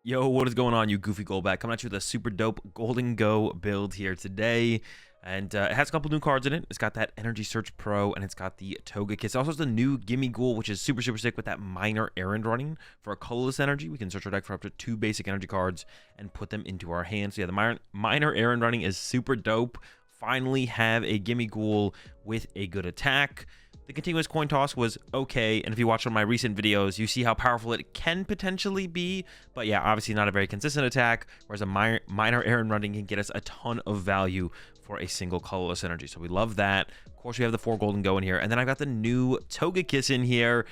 Yo, what is going on, you goofy goldback? Coming at you with a super dope Gholdengo build here today. And it has a couple new cards in it. It's got that Energy Search Pro, and it's got the Togekiss. It also has the new Gimme Ghoul, which is super sick with that minor errand running. For a colorless energy, we can search our deck for up to 2 basic energy cards and put them into our hands. So yeah, the minor errand running is super dope. Finally have a Gimme Ghoul with a good attack. The continuous coin toss was okay, and if you watch one of my recent videos, you see how powerful it can potentially be, but yeah, obviously not a very consistent attack, whereas a minor errand running can get us a ton of value for a single colorless energy, so we love that. Of course, we have the 4 Gholdengo in here, and then I've got the new Togekiss in here,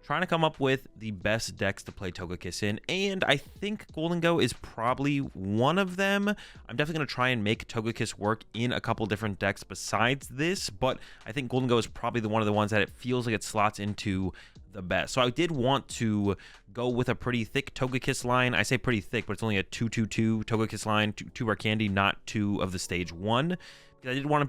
trying to come up with the best decks to play Togekiss in, and I think Gholdengo is probably one of them. I'm definitely going to try and make Togekiss work in a couple different decks besides this, but I think Gholdengo is probably one of the ones that it feels like it slots into the best. So I did want to go with a pretty thick Togekiss line. I say pretty thick, but it's only a 2/2/2 Togekiss line, 2 rare candy, not 2 of the stage 1. Because I did want to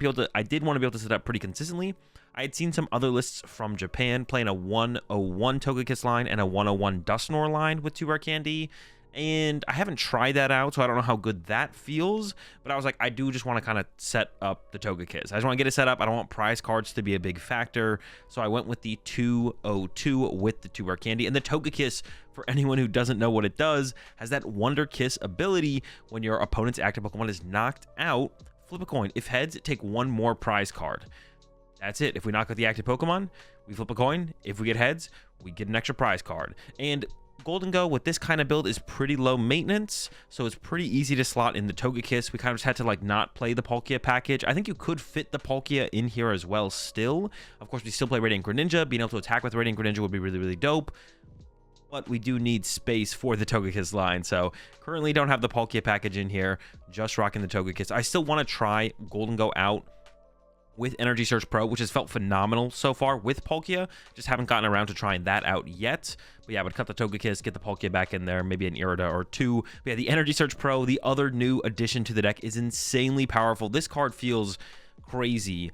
be able to set up pretty consistently. I had seen some other lists from Japan playing a 101 Togekiss line and a 101 Dusknoir line with 2 rare candy, and I haven't tried that out, so I don't know how good that feels, but I was like, I do just want to kind of set up the Togekiss. I just want to get it set up. I don't want prize cards to be a big factor, so I went with the 202 with the 2 rare candy, and the Togekiss, for anyone who doesn't know what it does, has that Wonder Kiss ability. When your opponent's active Pokemon is knocked out, flip a coin. If heads, take 1 more prize card. That's it. If we knock out the active Pokemon, we flip a coin. If we get heads, we get an extra prize card. And Gholdengo with this kind of build is pretty low maintenance, so it's pretty easy to slot in the Togekiss. We kind of just had to like not play the Palkia package. I think you could fit the Palkia in here as well still. Of course, we still play Radiant Greninja. Being able to attack with Radiant Greninja would be really dope. But we do need space for the Togekiss line, so currently don't have the Palkia package in here. Just rocking the Togekiss. I still want to try Gholdengo out with Energy Search Pro, which has felt phenomenal so far with Palkia. Just haven't gotten around to trying that out yet. But yeah, I would cut the Togekiss, get the Palkia back in there, maybe an Irida or 2. But yeah, the Energy Search Pro, the other new addition to the deck, is insanely powerful. This card feels crazy.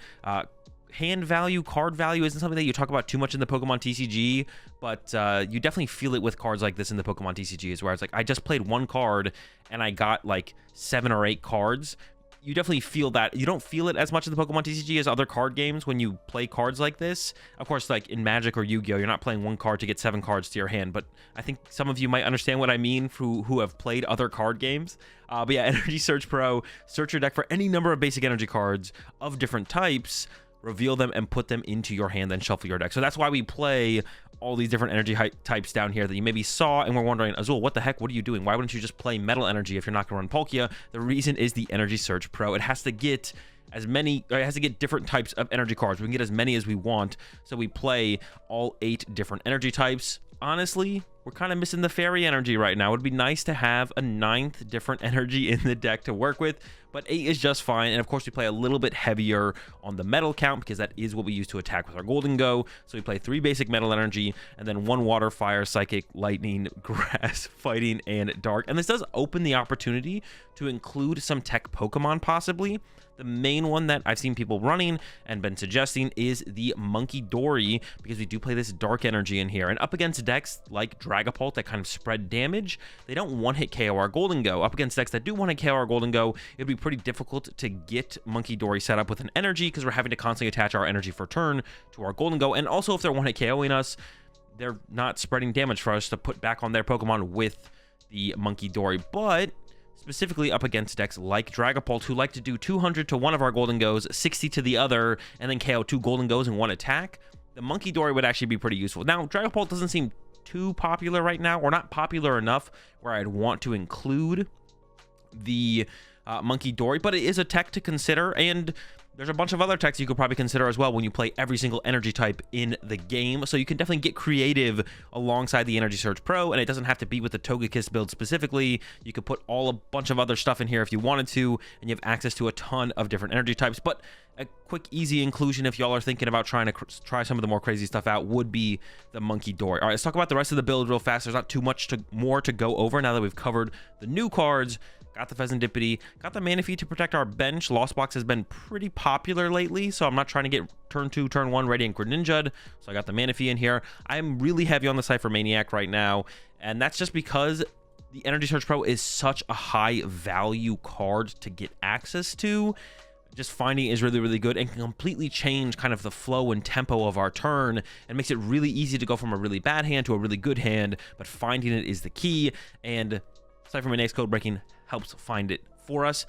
Hand value, card value isn't something that you talk about too much in the Pokemon TCG, but you definitely feel it with cards like this in the Pokemon TCGs, where it's like, I just played 1 card and I got like 7 or 8 cards. You definitely feel that. You don't feel it as much in the Pokemon TCG as other card games when you play cards like this. Of course, like in Magic or Yu-Gi-Oh, you're not playing 1 card to get 7 cards to your hand, but I think some of you might understand what I mean who have played other card games. But yeah, Energy Search Pro, search your deck for any number of basic energy cards of different types, reveal them and put them into your hand, then shuffle your deck. So that's why we play all these different energy types down here that you maybe saw and were wondering, Azul, what the heck, what are you doing? Why wouldn't you just play Metal Energy if you're not going to run Palkia? The reason is the Energy Search Pro. It has to get different types of energy cards. We can get as many as we want, so we play all 8 different energy types. Honestly, we're kind of missing the fairy energy right now. It would be nice to have a 9th different energy in the deck to work with, but 8 is just fine. And of course, we play a little bit heavier on the metal count because that is what we use to attack with our Gholdengo. So we play 3 basic metal energy and then 1 water, fire, psychic, lightning, grass, fighting, and dark. And this does open the opportunity to include some tech Pokemon possibly. The main one that I've seen people running and been suggesting is the Monkey Dory, because we do play this dark energy in here. And up against decks like Dragapult that kind of spread damage, they don't one-hit KO our Gholdengo. Up against decks that do one-hit KO our Gholdengo, it'd be pretty difficult to get Monkey Dory set up with an energy because we're having to constantly attach our energy for turn to our Gholdengo. And also, if they're one-hit KOing us, they're not spreading damage for us to put back on their Pokemon with the Monkey Dory. But specifically up against decks like Dragapult, who like to do 200 to one of our Gholdengos, 60 to the other, and then KO 2 Gholdengos in 1 attack, the Monkey Dory would actually be pretty useful. Now, Dragapult doesn't seem too popular right now, or not popular enough where I'd want to include the Monkey Dory, but it is a tech to consider, and there's a bunch of other techs you could probably consider as well when you play every single energy type in the game. So you can definitely get creative alongside the Energy Search Pro, and it doesn't have to be with the Togekiss build specifically. You could put a bunch of other stuff in here if you wanted to, and you have access to a ton of different energy types. But a quick, easy inclusion, if y'all are thinking about trying to try some of the more crazy stuff out, would be the Monkey Dory. All right, let's talk about the rest of the build real fast. There's not too much more to go over now that we've covered the new cards. Got the Pheasantipity, got the Manaphy to protect our bench. Lost Box has been pretty popular lately, so I'm not trying to get turn 2, turn 1 Radiant Greninja'd. So I got the Manaphy in here. I'm really heavy on the Cypher Maniac right now, and that's just because the Energy Search Pro is such a high value card to get access to. Just finding it is really, really good and can completely change kind of the flow and tempo of our turn and makes it really easy to go from a really bad hand to a really good hand, but finding it is the key. And aside from Next Code Breaking helps find it for us.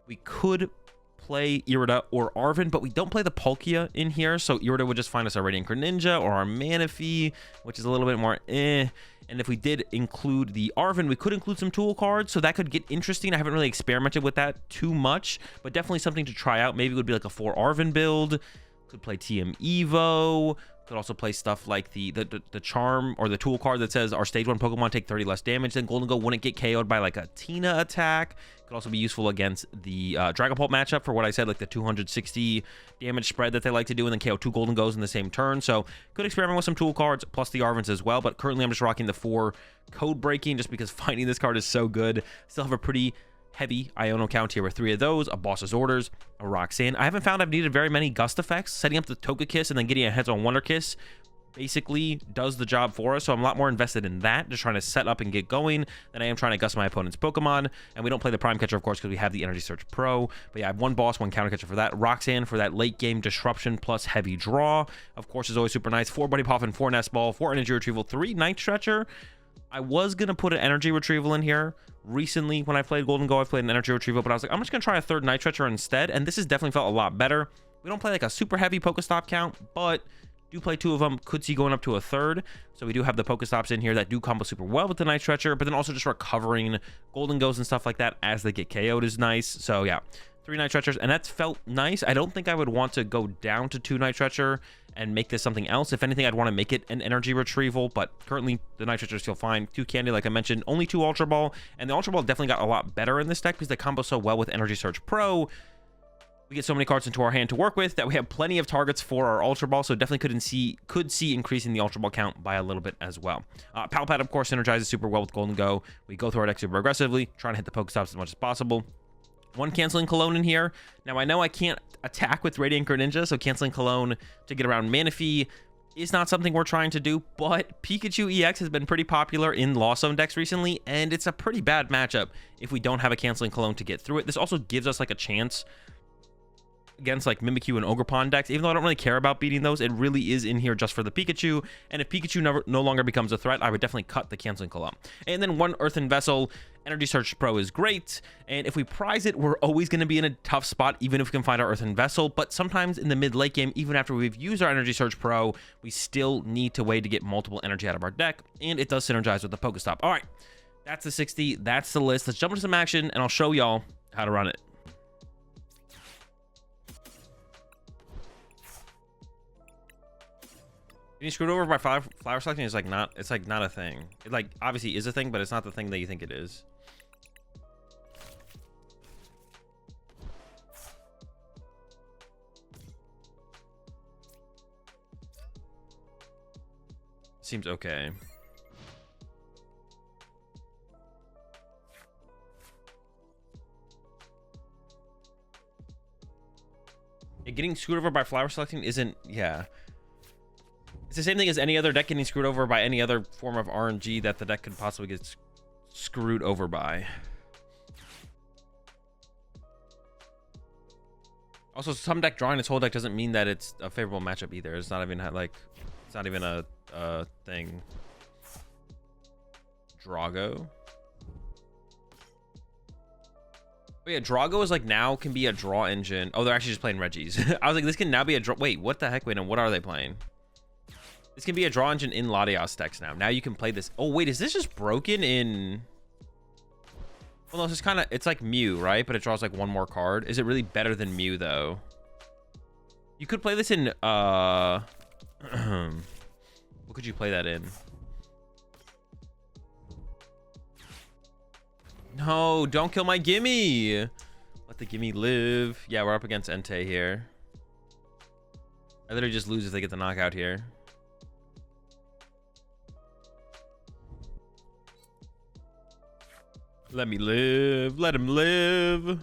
We could play Irida or Arven, but we don't play the Palkia in here, so Irida would just find us our Radiant Greninja or our Manaphy, which is a little bit more And if we did include the Arven, we could include some tool cards, so that could get interesting. I haven't really experimented with that too much, but definitely something to try out. Maybe it would be like a 4 Arven build. Could play TM Evo. Could also play stuff like the charm or the tool card that says our stage 1 Pokemon take 30 less damage. Then Gholdengo wouldn't get KO'd by like a Tina attack. Could also be useful against the Dragapult matchup for what I said, like the 260 damage spread that they like to do, and then KO 2 Gholdengos in the same turn. So could experiment with some tool cards plus the Arvens as well. But currently I'm just rocking the 4 code breaking just because finding this card is so good. Still have a pretty heavy Iono count here with 3 of those, a Boss's Orders, a Roxanne. I haven't found I've needed very many Gust effects. Setting up the Togekiss and then getting a Heads-on Wonder Kiss basically does the job for us, so I'm a lot more invested in that, just trying to set up and get going, than I am trying to gust my opponent's Pokemon. And we don't play the Prime Catcher, of course, because we have the Energy Search Pro. But yeah, I have 1 boss, 1 counter catcher for that. Roxanne for that late game disruption plus heavy draw, of course, is always super nice. 4 Buddy Poffin, 4 Nest Ball, 4 Energy Retrieval, 3 Night Stretcher. I was going to put an Energy Retrieval in here. Recently, when I played Gholdengo, I played an Energy Retrieval, but I was like, I'm just going to try a 3rd Night Stretcher instead, and this has definitely felt a lot better. We don't play like a super heavy Pokestop count, but do play 2 of them. Could see going up to a 3rd. So we do have the Pokestops in here that do combo super well with the Night Stretcher, but then also just recovering Gholdengos and stuff like that as they get KO'd is nice. So yeah, 3 Night Stretchers, and that's felt nice. I don't think I would want to go down to 2 Night Stretcher and make this something else. If anything, I'd want to make it an Energy Retrieval, but currently the Night Stretchers feel fine. 2 Candy, like I mentioned, only 2 Ultra Ball, and the Ultra Ball definitely got a lot better in this deck because they combo so well with Energy Search Pro. We get so many cards into our hand to work with that we have plenty of targets for our Ultra Ball, so definitely could see increasing the Ultra Ball count by a little bit as well. Palpad, of course, synergizes super well with Gholdengo. We go through our deck super aggressively, trying to hit the Pokestops as much as possible. 1 Canceling Cologne in here. Now, I know I can't attack with Radiant Greninja, so Canceling Cologne to get around Manaphy is not something we're trying to do, but Pikachu EX has been pretty popular in Lost Zone decks recently, and it's a pretty bad matchup if we don't have a Canceling Cologne to get through it. This also gives us like a chance against like Mimikyu and Ogerpon decks. Even though I don't really care about beating those, it really is in here just for the Pikachu, and if Pikachu no longer becomes a threat, I would definitely cut the Canceling Cologne. And then 1 Earthen Vessel. Energy Search Pro is great, and if we prize it, we're always going to be in a tough spot, even if we can find our Earthen Vessel. But sometimes in the mid-late game, even after we've used our Energy Search Pro, we still need to wait to get multiple energy out of our deck, and it does synergize with the Pokestop. All right, that's the 60. That's the list. Let's jump into some action, and I'll show y'all how to run it. Getting screwed over by flower selecting is like not a thing. It like obviously is a thing, but it's not the thing that you think it is. Seems okay. Yeah, getting screwed over by flower selecting isn't, yeah. It's the same thing as any other deck getting screwed over by any other form of RNG that the deck could possibly get screwed over by. Also, some deck drawing its whole deck doesn't mean that it's a favorable matchup either. It's not even like, it's not even a thing. Drago. Oh yeah, Drago is like now can be a draw engine. Oh, they're actually just playing Regis. I was like, this can now be a draw. Wait, what the heck? Wait, no, what are they playing? This can be a draw engine in Latias decks now. Now you can play this. Oh, wait, is this just broken in... Well, no, it's just kind of... It's like Mew, right? But it draws like 1 more card. Is it really better than Mew, though? You could play this in... What could you play that in? No, don't kill my gimme. Let the gimme live. Yeah, we're up against Entei here. I literally just lose if they get the knockout here. Let me live. Let him live.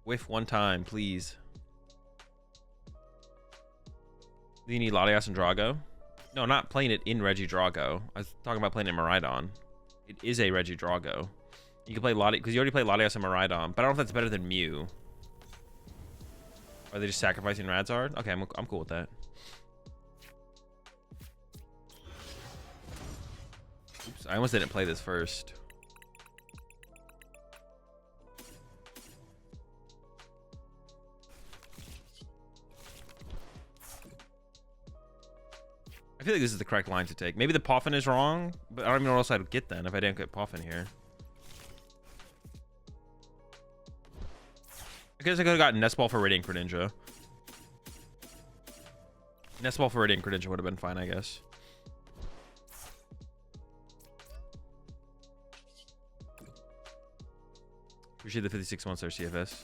Whiff 1 time, please. Do you need Latias and Drago? No, not playing it in Regidrago. I was talking about playing it in Miraidon. It is a Regidrago. You can play Lati because you already played Latios and Miraidon, but I don't know if that's better than Mew. Are they just sacrificing Radzard? Okay, I'm cool with that. Oops, I almost didn't play this first. I feel like this is the correct line to take. Maybe the Poffin is wrong, but I don't even know what else I'd get then if I didn't get Poffin here. I guess I could have gotten Nest Ball for Radiant Greninja. Nest Ball for Radiant Greninja would have been fine, I guess. Appreciate the 56 months there, CFS.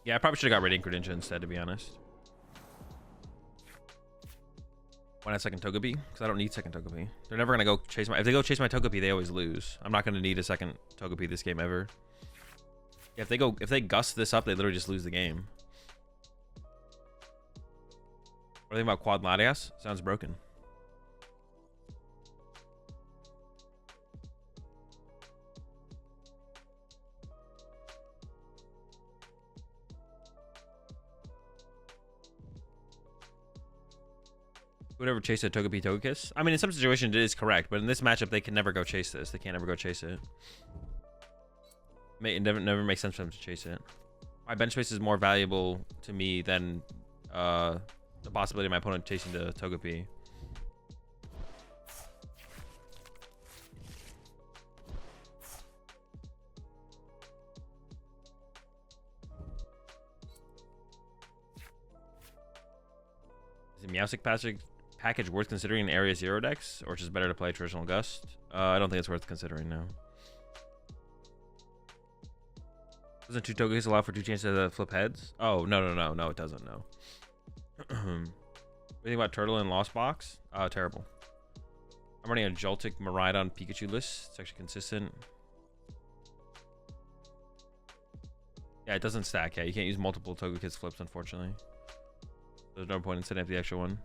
Yeah, I probably should have got Radiant Greninja instead, to be honest. Why not second Togepi? Because I don't need second Togepi. They're never gonna go chase my. If they go chase my Togepi, they always lose. I'm not gonna need a second Togepi this game ever. Yeah, if they gust this up, they literally just lose the game. What do you think about Quad Latias? Sounds broken. Would ever chase a Togepi Togekiss? I mean, in some situations it is correct, but in this matchup they can never go chase this. They can't ever go chase it. It never makes sense for them to chase it. My bench space is more valuable to me than the possibility of my opponent chasing the Togepi. Is the Meowstic package worth considering in Area Zero decks, or just better to play traditional Gust? I don't think it's worth considering now. Doesn't 2 Togekiss allow for 2 chances to flip heads? Oh, no, it doesn't, no. What do you think about Turtle and Lost Box? Terrible. I'm running a Joltik Miraidon Pikachu list. It's actually consistent. Yeah, it doesn't stack. Yeah, you can't use multiple Togekiss flips, unfortunately. There's no point in setting up the extra one.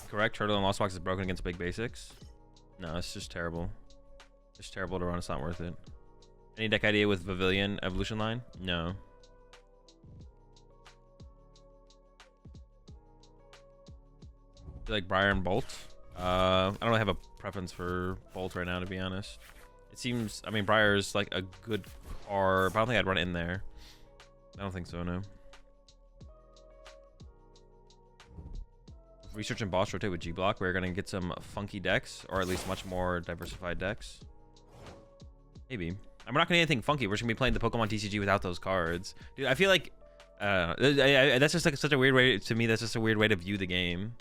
Correct. Turtle and Lost Box is broken against big basics. No, it's just terrible. It's terrible to run. It's not worth it. Any deck idea with Pavilion Evolution line? No. Do you like Briar and Bolt? I don't really have a preference for Bolt right now, to be honest. It seems, I mean, Briar is like a good card, but I don't think I'd run it in there. I don't think so, no. Research and boss rotate with G-Block. We're going to get some funky decks, or at least much more diversified decks. Maybe. I'm not going to get anything funky. We're just going to be playing the PokemonTCG without those cards. Dude, I feel like... that's just like such a weird way... To me, that's just a weird way to view the game.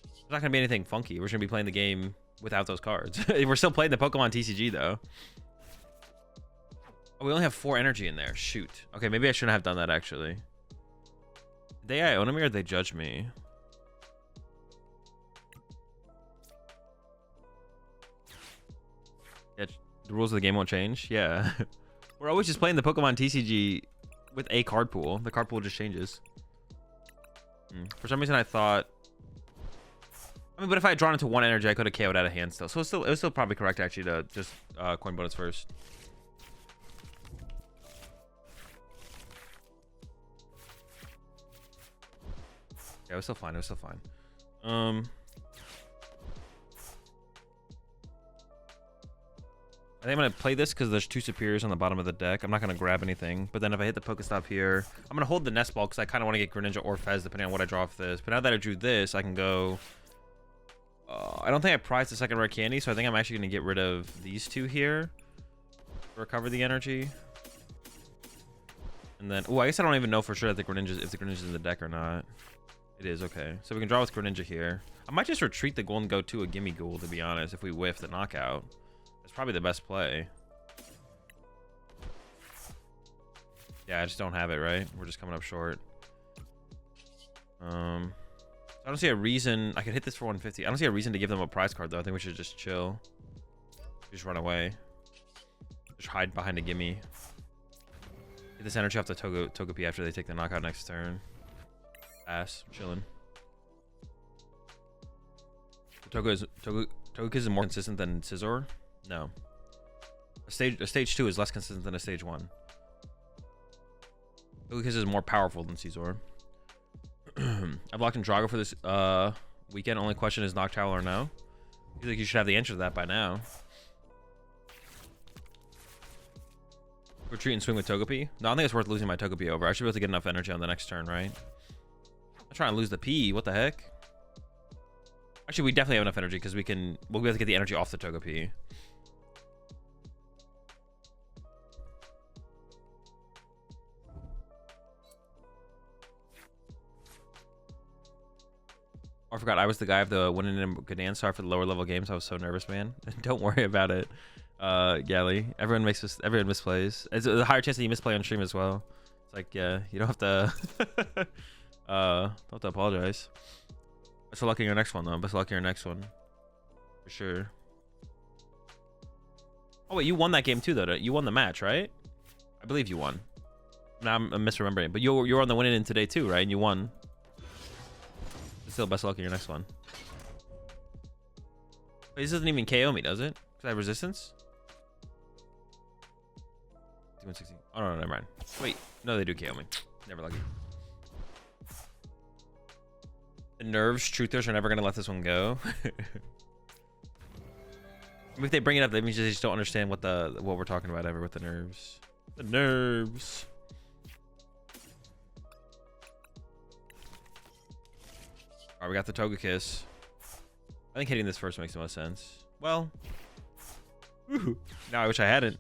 There's not going to be anything funky. We're just going to be playing the game without those cards. We're still playing the PokemonTCG, though. Oh, we only have 4 energy in there. Shoot. Okay, maybe I shouldn't have done that, actually. Did they Iona me or did they judge me? Yeah, the rules of the game won't change. Yeah. We're always just playing the PokemonTCG with a card pool. The card pool just changes. For some reason, I thought... I mean, but if I had drawn into 1 energy, I could have KO'd out of hand still. So it was still probably correct, actually, to just coin bonus first. Yeah, it was still fine. It was still fine. I think I'm going to play this because there's 2 superiors on the bottom of the deck. I'm not going to grab anything. But then if I hit the Pokestop here, I'm going to hold the Nest Ball because I kind of want to get Greninja or Fez depending on what I draw off this. But now that I drew this, I can go... I don't think I prized the second rare candy, so I think I'm actually going to get rid of these 2 here. Recover the energy. And then... Oh, I guess I don't even know for sure that if the Greninja's in the deck or not. It is, okay. So we can draw with Greninja here. I might just retreat the Gholdengo to a Gimme Ghoul, to be honest, if we whiff the knockout. That's probably the best play. Yeah, I just don't have it, right? We're just coming up short. I don't see a reason. I could hit this for 150. I don't see a reason to give them a prize card, though. I think we should just chill. Just run away. Just hide behind a gimme. Get this energy off the Togepi after they take the knockout next turn. Pass. Chilling. Togekiss is more consistent than Scizor? No. A stage 2 is less consistent than a stage 1. Togekiss is more powerful than Scizor. I've locked in Drago for this weekend. Only question is Noctowl or no? I feel like you should have the answer to that by now. Retreat and swing with Togepi? No, I think it's worth losing my Togepi over. I should be able to get enough energy on the next turn, right? I'm trying to lose the P. What the heck? Actually, we definitely have enough energy because we'll be able to get the energy off the Togepi. Oh, I forgot I was the guy of the winning in Gdansar for the lower level games. I was so nervous, man. Don't worry about it. Gally. Everyone misplays. It's a higher chance that you misplay on stream as well. It's like, yeah, you don't have to don't have to apologize. Best of luck in your next one though. Best of luck in your next one. For sure. Oh wait, you won that game too though. You won the match, right? I believe you won. Now I'm misremembering. But you're on the winning in today too, right? And you won. Still, best of luck in your next one. Wait, this doesn't even KO me, does it? Because I have resistance? 160. Oh, no, never mind. Wait, no, they do KO me. Never lucky. The nerves truthers are never going to let this one go. If they bring it up, that means they just don't understand what we're talking about ever with the nerves. The nerves. Alright, we got the Togekiss. I think hitting this first makes the most sense. Well, now I wish I hadn't.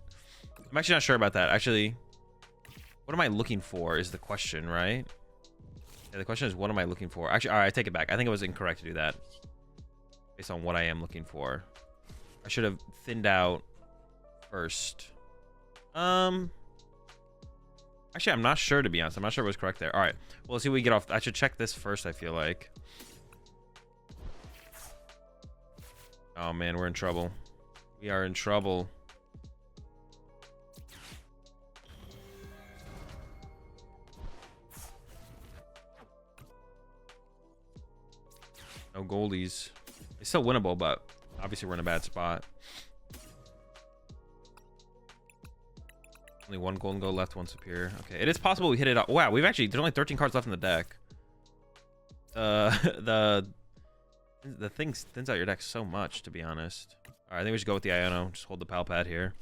I'm actually not sure about that. Actually, what am I looking for is the question, right? Yeah, the question is, what am I looking for? Actually, all right, I take it back. I think it was incorrect to do that based on what I am looking for. I should have thinned out first. Actually, I'm not sure, to be honest. I'm not sure it was correct there. All right, well, let's see what we get off. I should check this first, I feel like. Oh, man, we're in trouble. We are in trouble. No goldies. It's still winnable, but obviously we're in a bad spot. Only one Gholdengo left, one superior. Okay, it is possible we hit it up. Wow, there's only 13 cards left in the deck. The thing thins out your deck so much, to be honest. All right, I think we should go with the Iono. Just hold the pal pad here.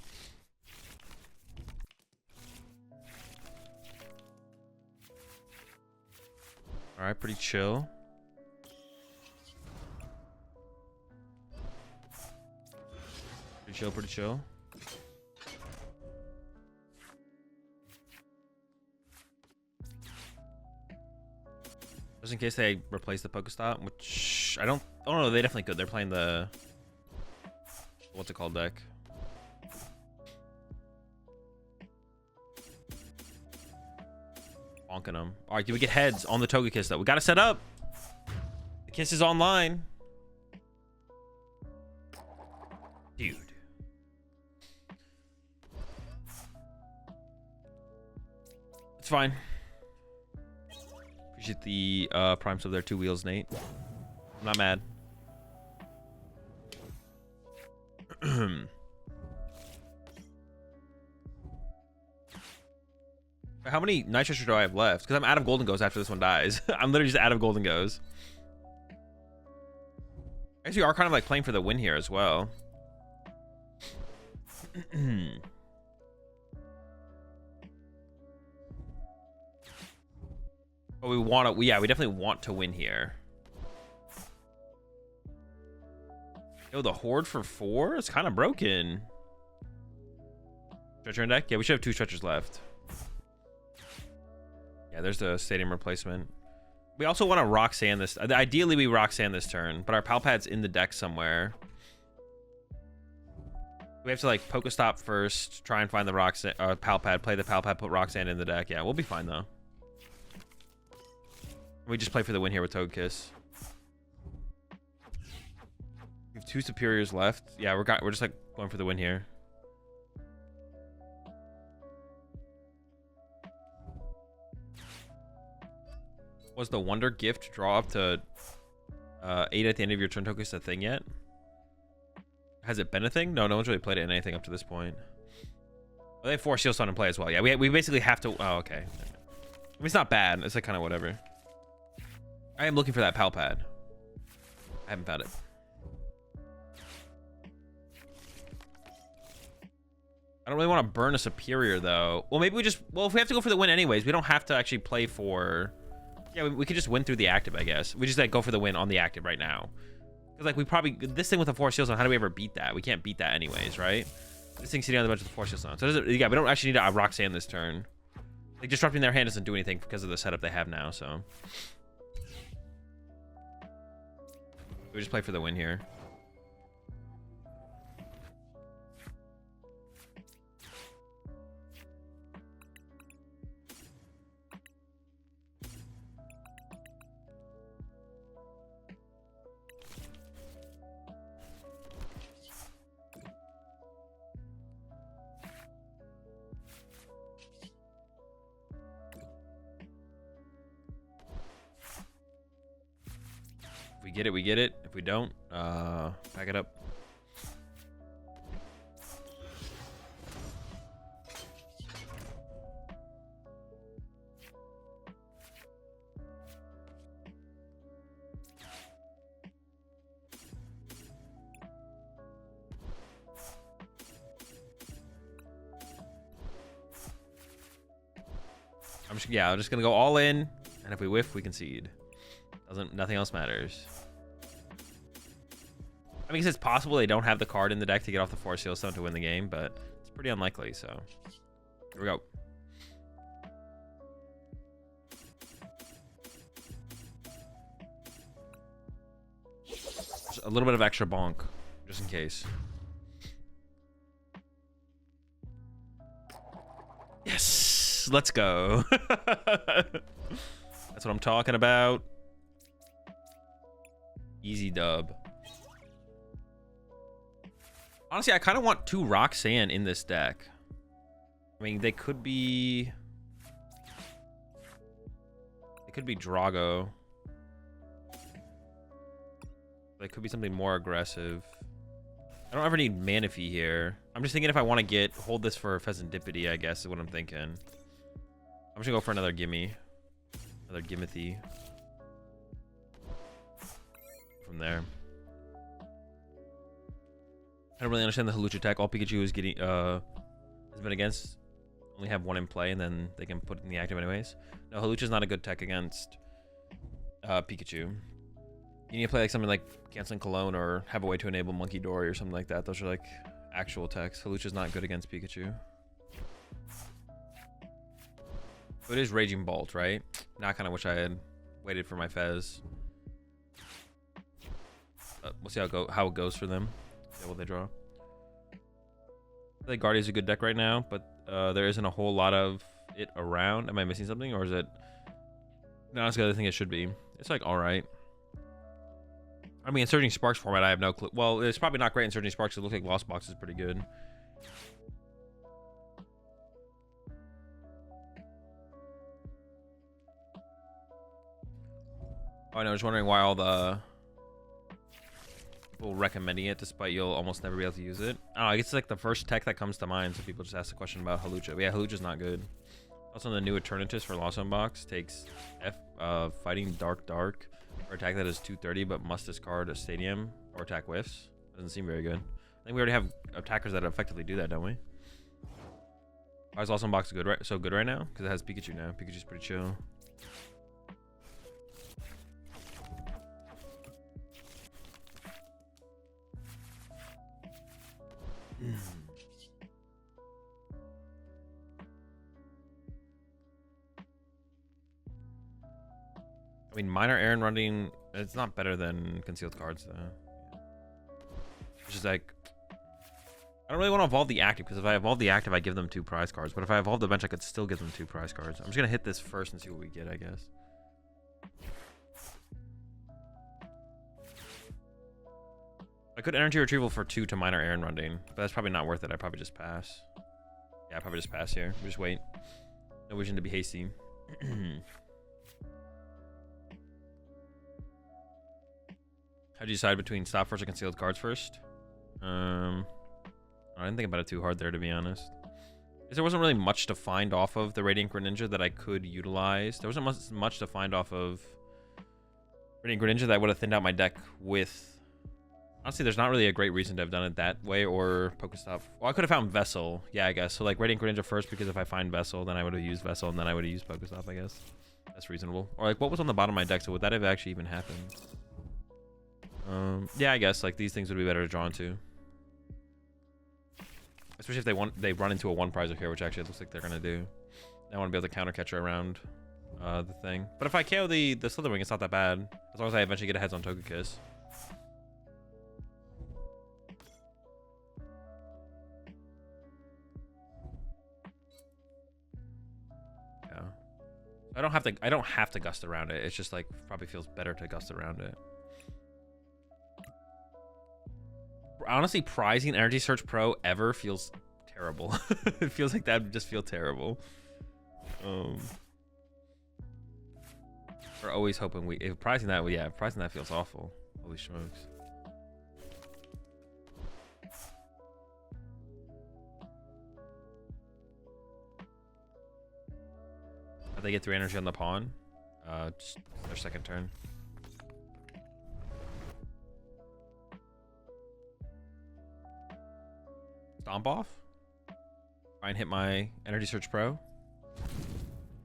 All right, pretty chill. Pretty chill. Just in case they replace the Pokestop, which I don't. Oh no, they definitely could. They're playing the what's it called deck. Bonking them. All right, do we get heads on the Togekiss though? We gotta set up. The Kiss is online, dude. It's fine. Appreciate the prime sub there. 2 wheels, Nate. I'm not mad. How many Nitros do I have left? Because I'm out of Gholdengos after this one dies. I'm literally just out of Gholdengos. I guess we are kind of like playing for the win here as well. But we want to, yeah, we definitely want to win here. Yo, the Horde for 4? It's kind of broken. Stretcher in deck? Yeah, we should have 2 stretchers left. Yeah, there's the stadium replacement. We also want to rock sand this. Ideally, we rock sand this turn, but our pal pad's in the deck somewhere. We have to like Pokestop first, try and find the Palpad, play the Palpad, put Roxanne in the deck. Yeah, we'll be fine though. We just play for the win here with Togekiss. We have 2 superiors left. Yeah, we're just like going for the win here. Was the Wonder Gift draw up to 8 at the end of your turn Togekiss a thing yet? Has it been a thing? No, no one's really played it in anything up to this point. Well, they have 4 Shield Stone in play as well. Yeah, we basically have to... Oh, okay. I mean, it's not bad. It's like kind of whatever. I am looking for that Palpad. I haven't found it. I don't really want to burn a Superior, though. Well, maybe we just... Well, if we have to go for the win anyways, we don't have to actually play for... Yeah, we could just win through the active, I guess. We just like go for the win on the active right now. Because like we probably... This thing with the 4 Shield Stone, how do we ever beat that? We can't beat that anyways, right? This thing's sitting on the bench with the 4 Shield Stone. So yeah, we don't actually need to Roxanne this turn. Like disrupting their hand doesn't do anything because of the setup they have now, so... We just play for the win here. If we get it, we get it. If we don't, pack it up. I'm just gonna go all in, and if we whiff, we concede. Nothing else matters. I mean, it's possible they don't have the card in the deck to get off the 4 Seal Stone to win the game, but it's pretty unlikely, so here we go. Just a little bit of extra bonk, just in case. Yes, let's go. That's what I'm talking about. Easy dub. Honestly, I kind of want 2 Roxanne in this deck. I mean, they could be... They could be Drago. They could be something more aggressive. I don't ever need Manaphy here. I'm just thinking if I want to hold this for Pheasantipity, I guess is what I'm thinking. I'm just gonna go for another gimme. Another Gimmethy. From there. I don't really understand the Hawlucha tech. All Pikachu is getting has been against only have 1 in play, and then they can put it in the active anyways. No, Hawlucha's not a good tech against Pikachu. You need to play like something like Canceling Cologne or have a way to enable Monkey Dory or something like that. Those are like actual techs. Hawlucha's not good against Pikachu. But it is Raging Bolt, right? Now I kind of wish I had waited for my Fez. We'll see how it goes for them. Yeah, what they draw. I think Guardian's a good deck right now, but there isn't a whole lot of it around. Am I missing something, or is it? No, that's the other thing it should be. It's like all right. I mean, in Surging Sparks format, I have no clue. Well, it's probably not great in Surging Sparks. It looks like Lost Box is pretty good. Oh, I know. I was wondering why all the people recommending it, despite you'll almost never be able to use it. I don't know. I guess it's like the first tech that comes to mind, so people just ask the question about Hawlucha. But yeah, Hawlucha's not good. Also, the new Eternatus for Lost Zone Box takes Fighting Dark or attack that is 230, but must discard a Stadium or attack whiffs. Doesn't seem very good. I think we already have attackers that effectively do that, don't we? Why is Lost Zone Box so good right now? Because it has Pikachu now. Pikachu's pretty chill. I mean, Minor Aaron running, it's not better than Concealed Cards, though. It's just like, I don't really want to evolve the active, because if I evolve the active, I give them 2 prize cards. But if I evolve the bench, I could still give them 2 prize cards. I'm just going to hit this first and see what we get, I guess. I could energy retrieval for 2 to minor Aaron Runding, but that's probably not worth it. I'd probably just pass. Yeah, I'd probably just pass here. Just wait. No reason to be hasty. How'd you decide between stop first or concealed cards first? I didn't think about it too hard there, to be honest. There wasn't really much to find off of the Radiant Greninja that I could utilize. There wasn't much to find off of Radiant Greninja that would have thinned out my deck with. Honestly, there's not really a great reason to have done it that way, or Pokestop. Well, I could have found Vessel. Yeah, I guess. So, like, Radiant Greninja first, because if I find Vessel, then I would have used Vessel, and then I would have used Pokestop, I guess. That's reasonable. Or, like, what was on the bottom of my deck, so would that have actually even happened? Yeah, I guess, like, these things would be better to draw into. Especially if they run into a 1-prizer here, which actually it looks like they're going to do. I want to be able to counter catcher around the thing. But if I KO the Slitherwing, it's not that bad. As long as I eventually get a heads on Togekiss. I don't have to gust around it. It's just like probably feels better to gust around it. Honestly, prizing Energy Search Pro ever feels terrible. It feels like that would just feel terrible. We're always hoping if prizing that, well, yeah, prizing that feels awful. Holy smokes. They get 3 energy on the pawn. Just their second turn. Stomp off. Try and hit my Energy Search Pro.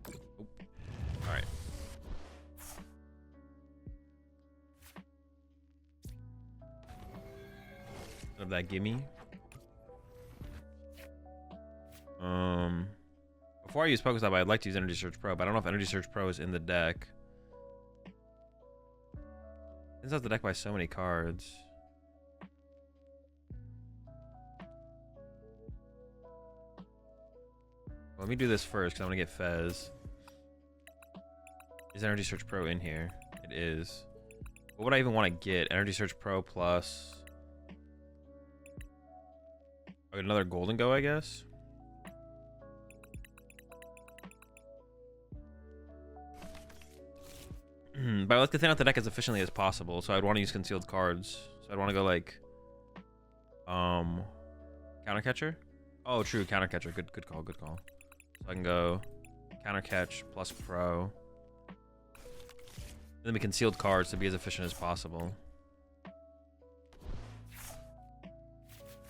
Oop. All right. Of that gimme. Before I use Pokestop, I'd like to use Energy Search Pro, but I don't know if Energy Search Pro is in the deck. This has the deck by so many cards. Well, let me do this first, because I'm going to get Fez. Is Energy Search Pro in here? It is. What would I even want to get? Energy Search Pro plus... another Gholdengo, I guess? But I like to thin out the deck as efficiently as possible, so I'd want to use concealed cards. So I'd want to go like counter catcher. Oh, true, counter catcher. Good call, good call. So I can go counter catch plus pro. Then we concealed cards to be as efficient as possible.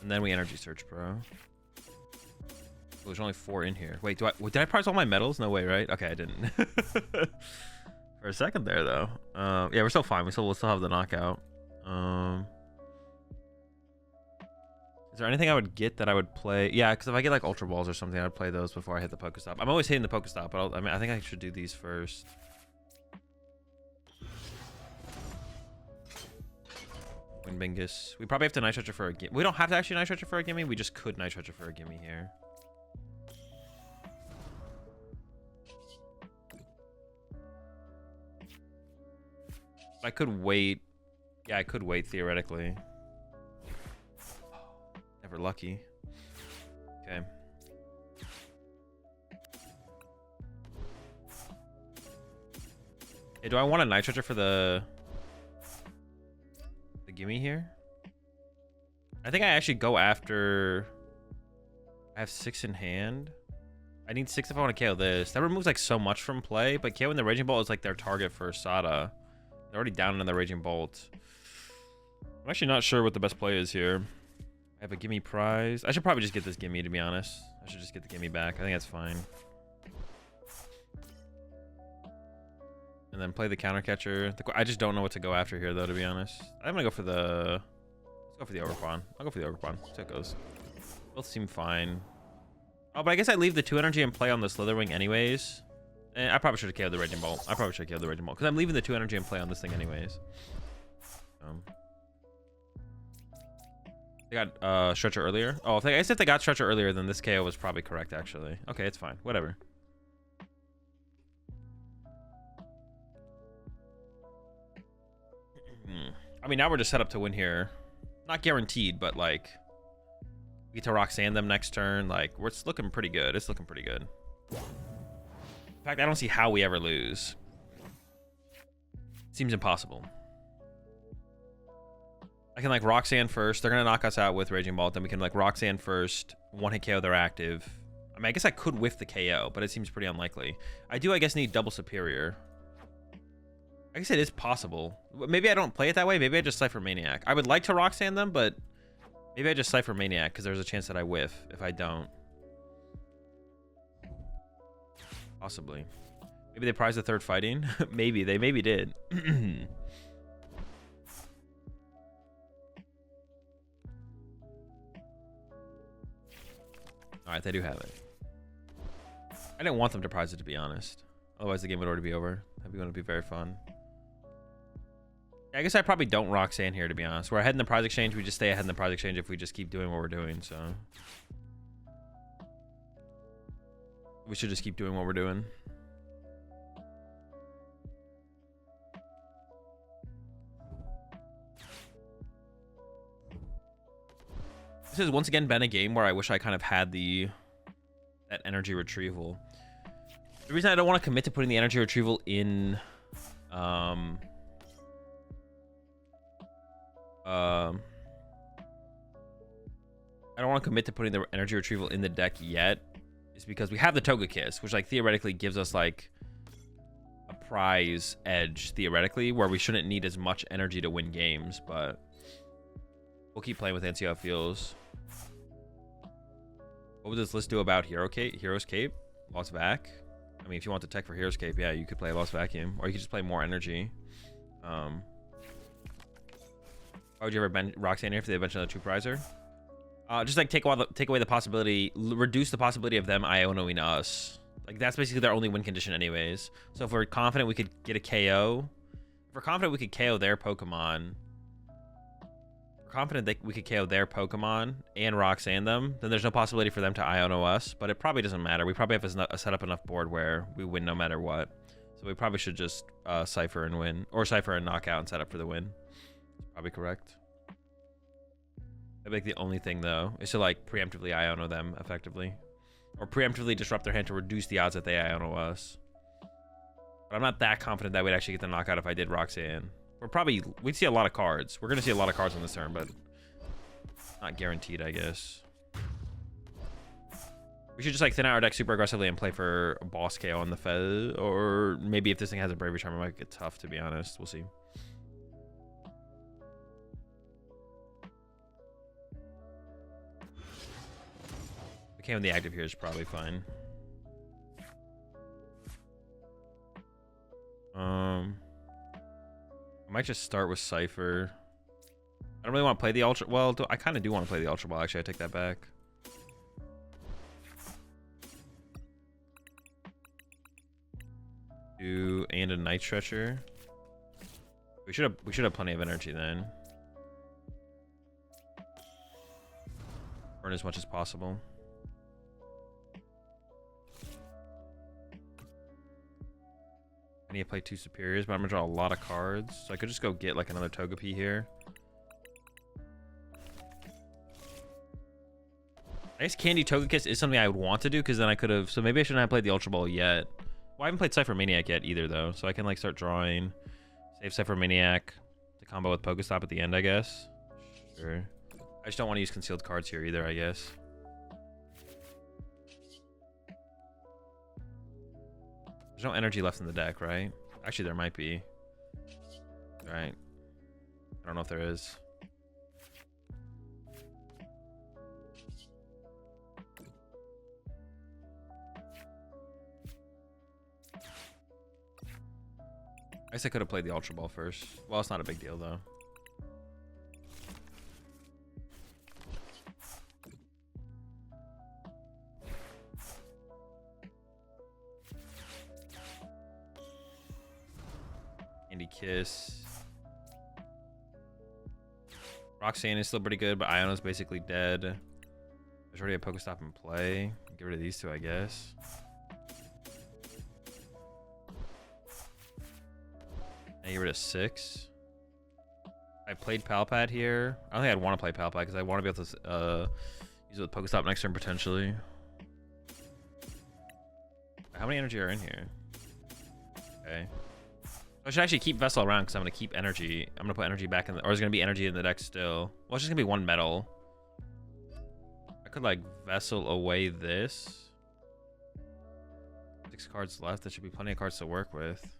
And then we energy search pro. Oh, there's only 4 in here. Wait, did I prize all my medals? No way, right? Okay, I didn't. For a second there, though. Yeah, we're still fine. We'll still have the knockout. Is there anything I would get that I would play? Yeah, because if I get like Ultra Balls or something, I'd play those before I hit the Pokestop. I'm always hitting the Pokestop, but I think I should do these first. Winbingus. We probably have to Night Stretcher for a gimme. We don't have to actually Night Stretcher for a gimme. We just could Night Stretcher for a gimme here. I could wait. Yeah, I could wait theoretically. Never lucky. Okay. Hey, do I want a Night Stretcher for the gimme here? I think I actually go after... I have 6 in hand. I need 6 if I want to KO this. That removes like so much from play, but KOing the Raging Bolt is like their target for Sada. They're already down in the Raging Bolt. I'm actually not sure what the best play is here. I have a gimme prize. I should probably just get this gimme, to be honest. I should just get the gimme back. I think that's fine. And then play the counter catcher. I just don't know what to go after here, though, to be honest. I'm gonna go for the... Let's go for the Overpawn. I'll go for the Overpawn. See how it goes. Both seem fine. Oh, but I guess I leave the 2 energy and play on the Slitherwing anyways. I probably should have KO'd the Raging Bolt. I probably should have KO'd the Raging Bolt. Because I'm leaving the 2 energy and play on this thing anyways. They got Stretcher earlier. Oh, I guess if they got Stretcher earlier, then this KO was probably correct, actually. Okay, it's fine. Whatever. I mean, now we're just set up to win here. Not guaranteed, but like we get to Roxanne them next turn. Like, it's looking pretty good. It's looking pretty good. In fact, I don't see how we ever lose. Seems impossible. I can like Roxanne first. They're gonna knock us out with Raging Ball. Then we can like Roxanne first. One hit KO. They're active. I mean, I guess I could whiff the KO, but it seems pretty unlikely. I do, I guess, need double Superior. I guess it is possible. Maybe I don't play it that way. Maybe I just Cypher Maniac. I would like to Roxanne them, but maybe I just Cypher Maniac because there's a chance that I whiff if I don't. Possibly. Maybe they prize the third fighting. Maybe. They maybe did. Alright, they do have it. I didn't want them to prize it, to be honest. Otherwise, the game would already be over. That'd be going to be very fun. I guess I probably don't Roxanne here, to be honest. We're ahead in the prize exchange. We just stay ahead in the prize exchange if we just keep doing what we're doing, so. We should just keep doing what we're doing. This has once again been a game where I wish I kind of had that energy retrieval. The reason I don't want to commit to putting the energy retrieval in I don't want to commit to putting the energy retrieval in the deck yet is because we have the Togekiss, which like theoretically gives us like a prize edge theoretically where we shouldn't need as much energy to win games, but we'll keep playing with and see how it feels. What would this list do about Hero's Cape? Lost Vac? I mean, if you want to tech for Hero's Cape, yeah, you could play Lost Vacuum, or you could just play more energy. Why would you ever bench Roxanne here if they bench another 2-prizer? Just like take away the possibility, reduce the possibility of them Ionoing us. Like that's basically their only win condition anyways. So if we're confident we could get a KO, if we're confident we could KO their Pokemon, confident that we could KO their Pokemon and Roxanne them, then there's no possibility for them to Iono us, but it probably doesn't matter. We probably have a set up enough board where we win no matter what. So we probably should just Cypher and win, or Cypher and knock out and set up for the win. Probably correct. I think the only thing though is to like preemptively Iono them effectively, or preemptively disrupt their hand to reduce the odds that they Iono us. But I'm not that confident that we'd actually get the knockout if I did Roxanne. We'd see a lot of cards. We're gonna see a lot of cards on this turn, but not guaranteed, I guess. We should just like thin out our deck super aggressively and play for a boss KO on the Fez, or maybe if this thing has a Bravery Charm, it might get tough, to be honest. We'll see. The KO in the active here is probably fine. I might just start with Cypher. I don't really want to play the Ultra. Well, I kind of do want to play the Ultra Ball. Actually, I take that back. And a Night Stretcher. We should have plenty of energy then. Burn as much as possible. I need to play 2 Superiors, but I'm gonna draw a lot of cards, so I could just go get like another Togepi here. I guess Candy Togekiss is something I would want to do, because then I could have. So maybe I shouldn't have played the Ultra Ball yet. Well, I haven't played Cypher Maniac yet either, though, so I can like start drawing. Save Cypher Maniac to combo with Pokestop at the end, I guess. Sure. I just don't want to use concealed cards here either, I guess. There's no energy left in the deck, right? Actually, there might be. Right. I don't know if there is. I guess I could have played the Ultra Ball first. Well, it's not a big deal, though. Candy Kiss. Roxanne is still pretty good, but Iona's basically dead. There's already a Pokestop in play. Get rid of these two, I guess. And get rid of 6. I played Palpad here. I don't think I'd want to play Palpad because I want to be able to use it with Pokestop next turn potentially. How many energy are in here? Okay. I should actually keep Vessel around because I'm going to keep energy. I'm going to put energy back in the... Or is going to be energy in the deck still? Well, it's just going to be 1 metal. I could, like, Vessel away this. 6 cards left. There should be plenty of cards to work with.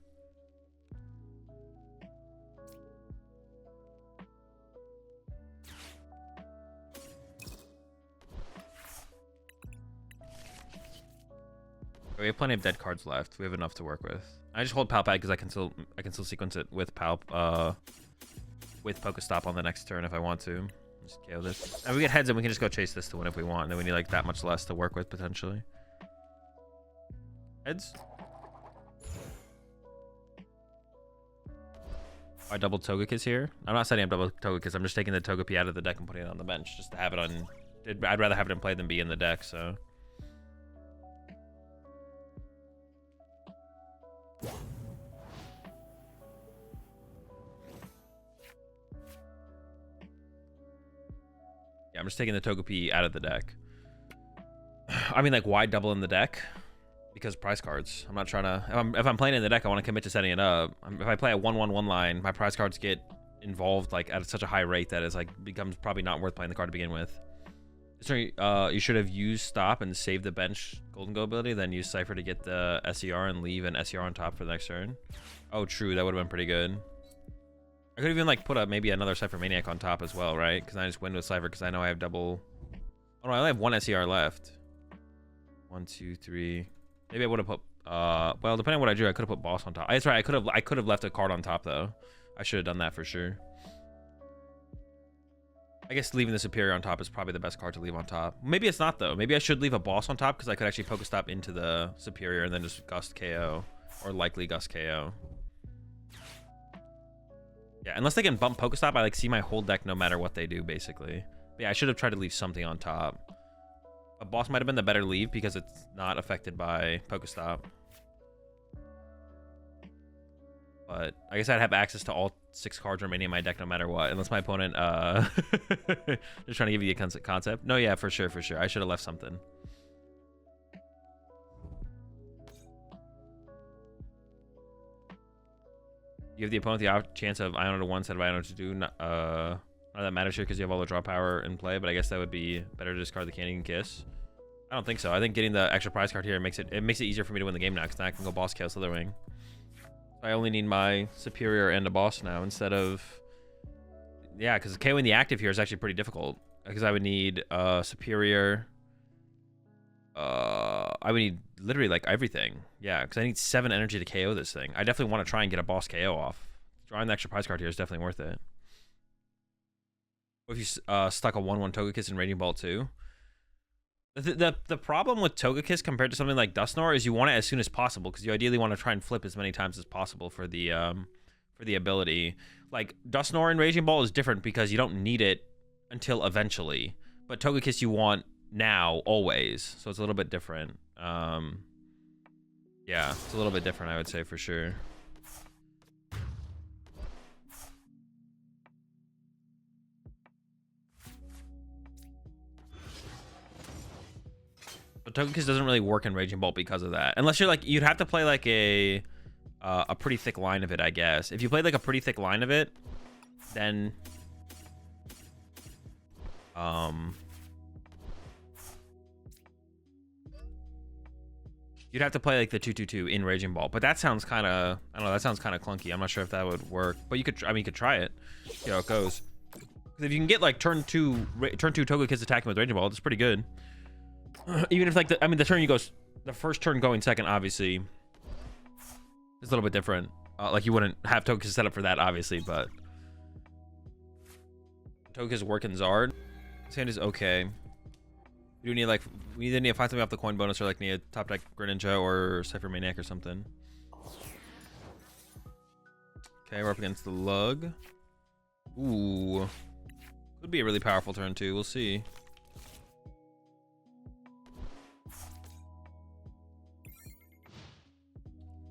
We have plenty of dead cards left. We have enough to work with. I just hold Palpad because I can still sequence it with with Pokestop on the next turn if I want to. Just KO this. And we get heads and we can just go chase this to win if we want. And then we need like that much less to work with potentially. Heads. I double Togekiss here. I'm not setting up double Togekiss. I'm just taking the Togepi out of the deck and putting it on the bench just to have it on. I'd rather have it in play than be in the deck. So. Yeah, I'm just taking the Togepi out of the deck. I mean, like, why double in the deck? Because prize cards. I'm not trying to... If I'm playing in the deck, I want to commit to setting it up. If I play a 1/1 line, my prize cards get involved, like, at such a high rate that it's, like, becomes probably not worth playing the card to begin with. So, you should have used Stop and saved the bench Gholdengo ability, then use Cypher to get the SER and leave an SER on top for the next turn. Oh, true. That would have been pretty good. I could even like put maybe another Cypher Maniac on top as well, right? Because I just win with Cypher because I know I have double. Oh no, I only have 1 SER left. 1, 2, 3. Maybe I would have put. Well, depending on what I drew, I could have put Boss on top. That's right. I could have left a card on top though. I should have done that for sure. I guess leaving the Superior on top is probably the best card to leave on top. Maybe it's not though. Maybe I should leave a Boss on top because I could actually Pokestop into the Superior and then just Gust KO or likely Gust KO. Yeah, unless they can bump Pokestop, I like see my whole deck no matter what they do, basically. But yeah, I should have tried to leave something on top. A Boss might have been the better leave because it's not affected by Pokestop. But I guess I'd have access to all 6 cards remaining in my deck no matter what, unless my opponent just trying to give you a concept. No, yeah, for sure, for sure. I should have left something. You give the opponent the chance of Iona to 1 instead of Iona to 2. Not that matters here because you have all the draw power in play, but I guess that would be better to discard the Canadian Kiss. I don't think so. I think getting the extra prize card here makes it easier for me to win the game now because now I can go Boss KO Slitherwing. I only need my Superior and a Boss now instead of... Yeah, because KOing the active here is actually pretty difficult because I would need Superior... I would need literally like everything. Yeah, because I need 7 energy to KO this thing. I definitely want to try and get a Boss KO off. Drawing the extra prize card here is definitely worth it. What if you stuck a 1/1 Togekiss in Raging Ball too? The problem with Togekiss compared to something like Dusknoir is you want it as soon as possible because you ideally want to try and flip as many times as possible for the ability. Like Dusknoir in Raging Ball is different because you don't need it until eventually, but Togekiss you want now always, so it's a little bit different. Yeah, it's a little bit different, I would say, for sure. But Togekiss doesn't really work in Raging Bolt because of that, unless you're like, you'd have to play like a pretty thick line of it, I guess. If you played like a pretty thick line of it, then you'd have to play like the 2/2/2 in Raging Ball, but that sounds kind of, I don't know, that sounds kind of clunky. I'm not sure if that would work, but you could, I mean, you could try it, see how it goes. If you can get like turn two Togekiss attacking with Raging Ball, it's pretty good. Even if like the turn you go, the first turn going second, obviously, is a little bit different. Like you wouldn't have Togekiss set up for that, obviously, but Togekiss working Zard. This hand is okay. We do need like, we either need to find something off the coin bonus or like need a top deck Greninja or Cypher Maniac or something. Okay, we're up against the Lug. Ooh. Could be a really powerful turn too. We'll see.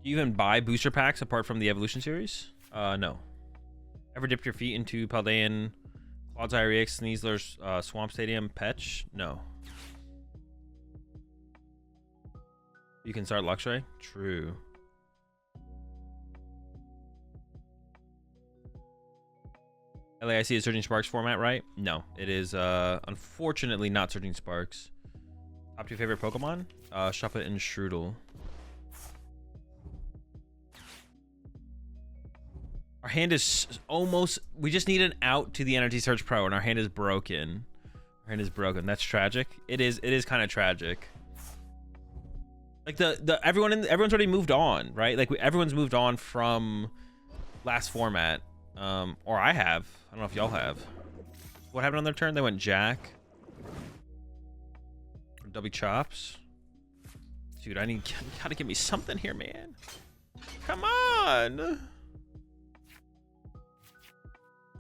Do you even buy booster packs apart from the evolution series? No. Ever dipped your feet into Paldean, Quads IREX, Sneasler's Swamp Stadium, Petch? No. You can start Luxray? True. LAIC is Surging Sparks format, right? No, it is unfortunately not Surging Sparks. Top 2 favorite Pokemon? Shuppet and Shroodle. Our hand is almost... We just need an out to the Energy Search Pro, and our hand is broken. Our hand is broken. That's tragic. It is kind of tragic. Like everyone's already moved on, right? Like everyone's moved on from last format. Or I have. I don't know if y'all have. What happened on their turn? They went Jack. W Chops. Dude, you gotta give me something here, man. Come on.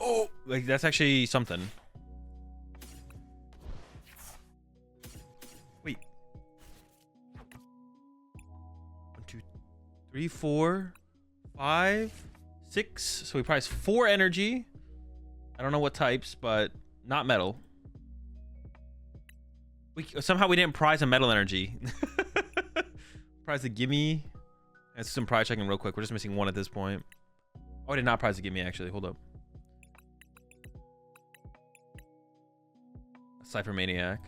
Oh, like that's actually something. Wait. 1, 2, 3, 4, 5, 6. So we prize 4 energy. I don't know what types, but not metal. Somehow we didn't prize a metal energy. Prize the gimme. Let's do some prize checking real quick. We're just missing 1 at this point. Oh, I did not prize the gimme actually. Hold up. Cypher Maniac.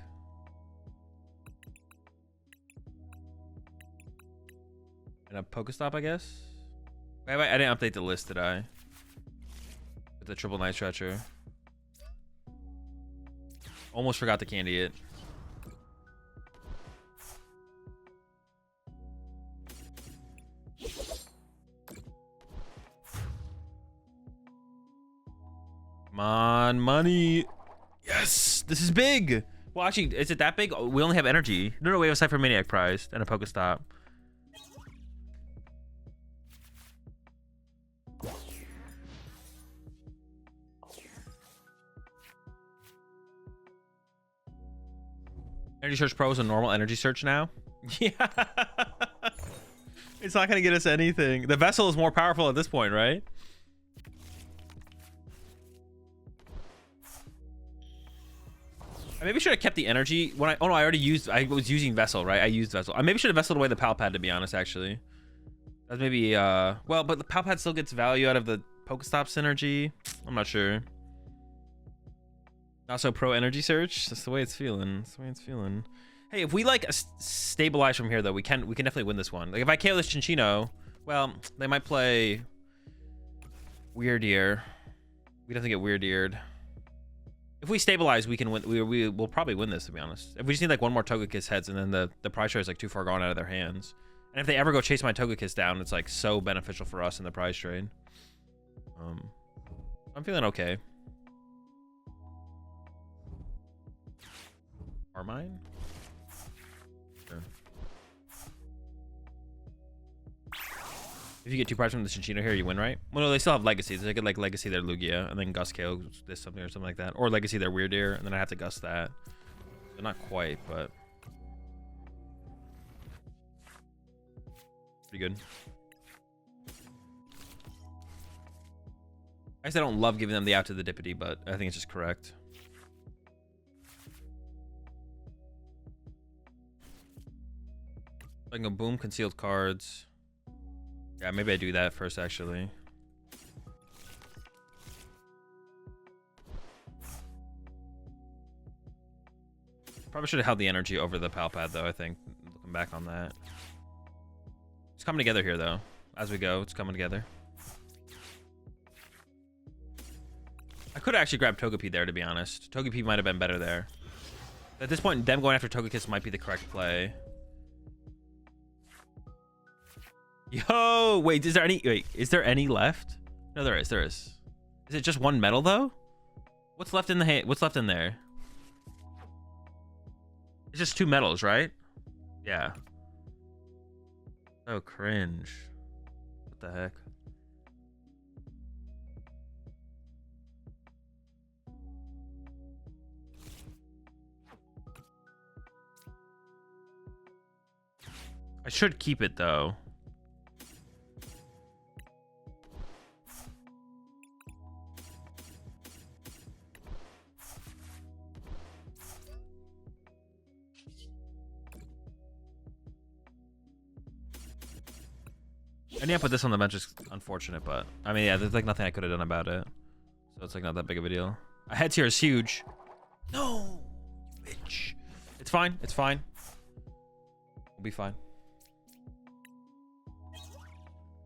And a Pokestop, I guess. Wait, I didn't update the list, did I? With the triple night stretcher. Almost forgot to candy it. Come on, money. Yes, this is big. Well, actually, is it that big? Oh, we only have energy. No, we have a Cypher Maniac prize and a Pokestop. Energy Search Pro is a normal energy search now. Yeah. It's not going to get us anything. The vessel is more powerful at this point, right? I maybe should have kept the energy when I... Oh no, I was using Vessel, right? I used Vessel. I maybe should have vesseled away the Palpad, to be honest, actually. That's maybe... Well, but the Palpad still gets value out of the Pokestop synergy. I'm not sure. Not so pro energy search. That's the way it's feeling. That's the way it's feeling. Hey, if we like stabilize from here though, we can definitely win this one. Like if I KO this Chinchino, well, they might play Weird Ear. We definitely get Weird Eared. If we stabilize, we can win. We'll probably win this, to be honest. If we just need like 1 more Togekiss heads, and then the prize trade is like too far gone out of their hands. And if they ever go chase my Togekiss down, it's like so beneficial for us in the prize trade. I'm feeling okay. Carmine? Sure. If you get 2 prizes from the Chinchino here, you win, right? Well, no, they still have legacies. They could like legacy their Lugia, and then Gust KO this something or something like that. Or legacy their Weird Ear, and then I have to Gust that. But not quite, but pretty good. I guess I don't love giving them the out to the Dippity, but I think it's just correct. I can go boom, concealed cards. Yeah, maybe I do that first, actually. Probably should have held the energy over the Palpad, though, I think. Looking back on that. It's coming together here, though. As we go, it's coming together. I could have actually grabbed Togepi there, to be honest. Togepi might have been better there. At this point, them going after Togekiss might be the correct play. Yo, wait, is there any left? No, there is. Is it just 1 metal though? What's left in the what's left in there? It's just 2 metals, right? Yeah. Oh, cringe. What the heck? I should keep it though. And yeah, put this on the bench is unfortunate, but I mean, yeah, there's like nothing I could have done about it. So it's like not that big of a deal. A head tier is huge. No, bitch. It's fine. It's fine. We'll be fine.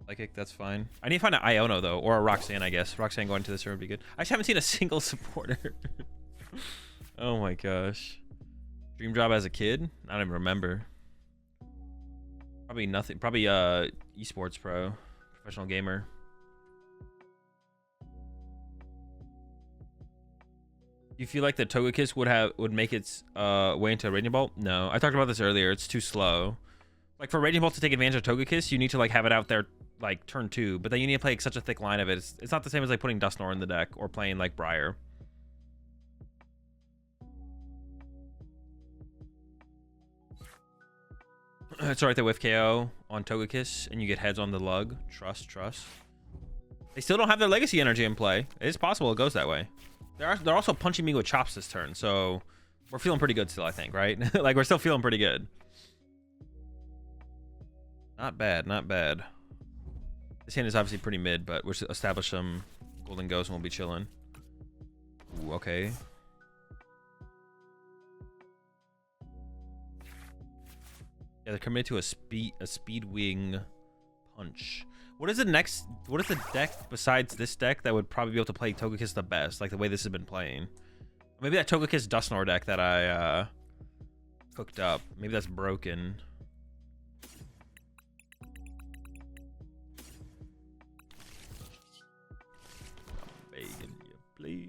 Psychic, that's fine. I need to find an Iono though, or a Roxanne, I guess. Roxanne going to this room would be good. I just haven't seen a single supporter. Oh my gosh. Dream job as a kid? I don't even remember. Probably nothing. Probably esports pro, professional gamer. Do you feel like the Togekiss would make its way into a Raging Bolt? No, I talked about this earlier. It's too slow. Like for Raging Bolt to take advantage of Togekiss, you need to like have it out there like turn 2, but then you need to play like, such a thick line of it. It's not the same as like putting Dusknoir in the deck or playing like Briar. It's alright, they whiff KO on Togekiss and you get heads on the lug. Trust. They still don't have their legacy energy in play. It is possible it goes that way. They're also punching me with chops this turn, so we're feeling pretty good still, I think, right? Like we're still feeling pretty good. Not bad, not bad. This hand is obviously pretty mid, but we'll establish some Gholdengos and we'll be chilling. Ooh, okay. Yeah, they're committed to a speed wing punch. What is the deck besides this deck that would probably be able to play Togekiss the best, like the way this has been playing? Maybe that Togekiss Dusknoir deck that I cooked up. Maybe that's broken. I'm begging you, please.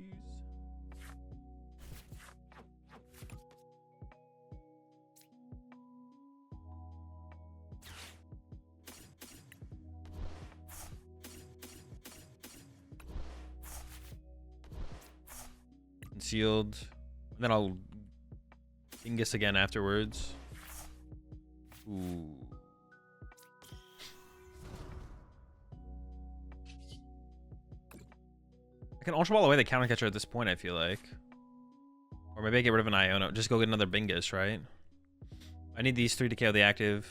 Concealed. And then I'll Dingus again afterwards. Ooh. I can Ultra Ball away the counter catcher at this point, I feel like. Or maybe I get rid of an Iono. Just go get another Bingus, right? I need these 3 to KO the active.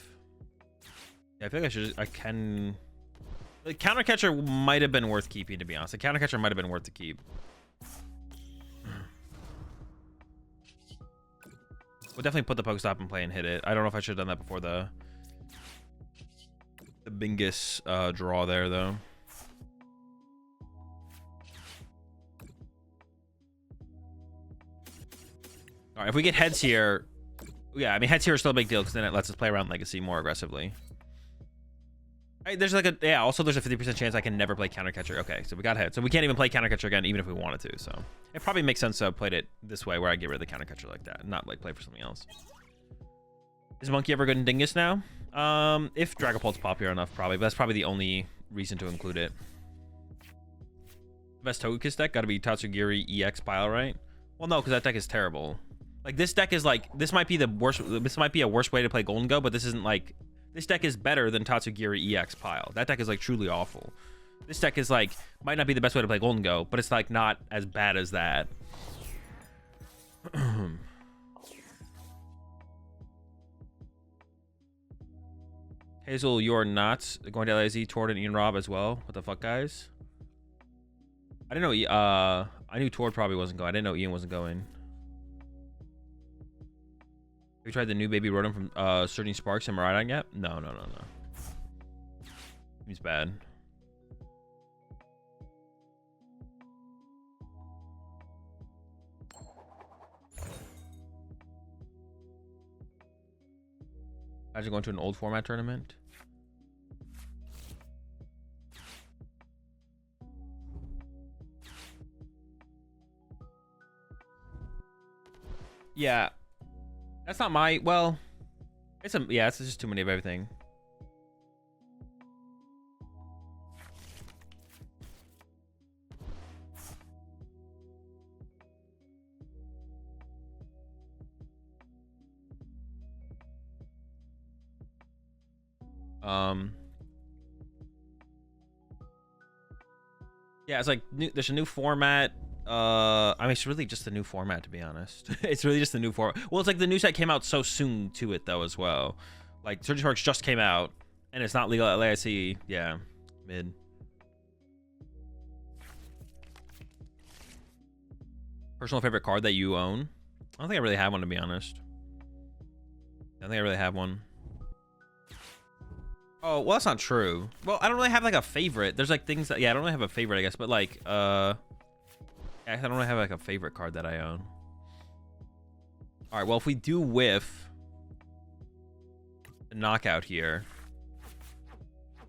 Yeah, I feel like I can... The counter catcher might have been worth keeping, to be honest. The counter catcher might have been worth to keep. We'll definitely put the Pokestop in play and hit it. I don't know if I should have done that before the Bingus draw there, though. All right, if we get heads here, yeah, I mean heads here is still a big deal because then it lets us play around Legacy more aggressively. There's like a also there's a 50% chance I can never play counter catcher. Okay, so we got heads, so we can't even play counter catcher again, even if we wanted to. So it probably makes sense to have played it this way, where I get rid of the counter catcher like that, and not like play for something else. Is Monkey ever good in Dingus now? If Dragapult's popular enough, probably. But that's probably the only reason to include it. Best Togekiss deck got to be Tatsugiri EX pile, right? Well, no, because that deck is terrible. Like this deck is like this might be the worst. This might be a worse way to play Gholdengo, but this isn't like. This deck is better than Tatsugiri EX pile. That deck is like truly awful. This deck is like might not be the best way to play Gholdengo, but it's like not as bad as that. Hazel, you're not going to LAZ, Tord, and Ian Rob as well. What the fuck, guys? I didn't know. I knew Tord probably wasn't going. I didn't know Ian wasn't going. Have you tried the new Baby Rotom from Surging Sparks and Miraidon yet? No. Seems bad. Imagine going to an old format tournament. Yeah. That's not my, well, it's just too many of everything. Yeah, it's like there's a new format. I mean, it's really just a new format, to be honest. It's really just a new format. Well, it's like the new set came out so soon to it though as well. Like Surgeon Sharks just came out, and it's not legal at LAIC. Yeah, mid. Personal favorite card that you own? I don't think I really have one, to be honest. I don't think I really have one. Oh, well, that's not true. Well, I don't really have like a favorite. There's like things that, yeah, I don't really have a favorite, I guess, but like, I don't really have like a favorite card that I own. All right, well, if we do whiff the knockout here,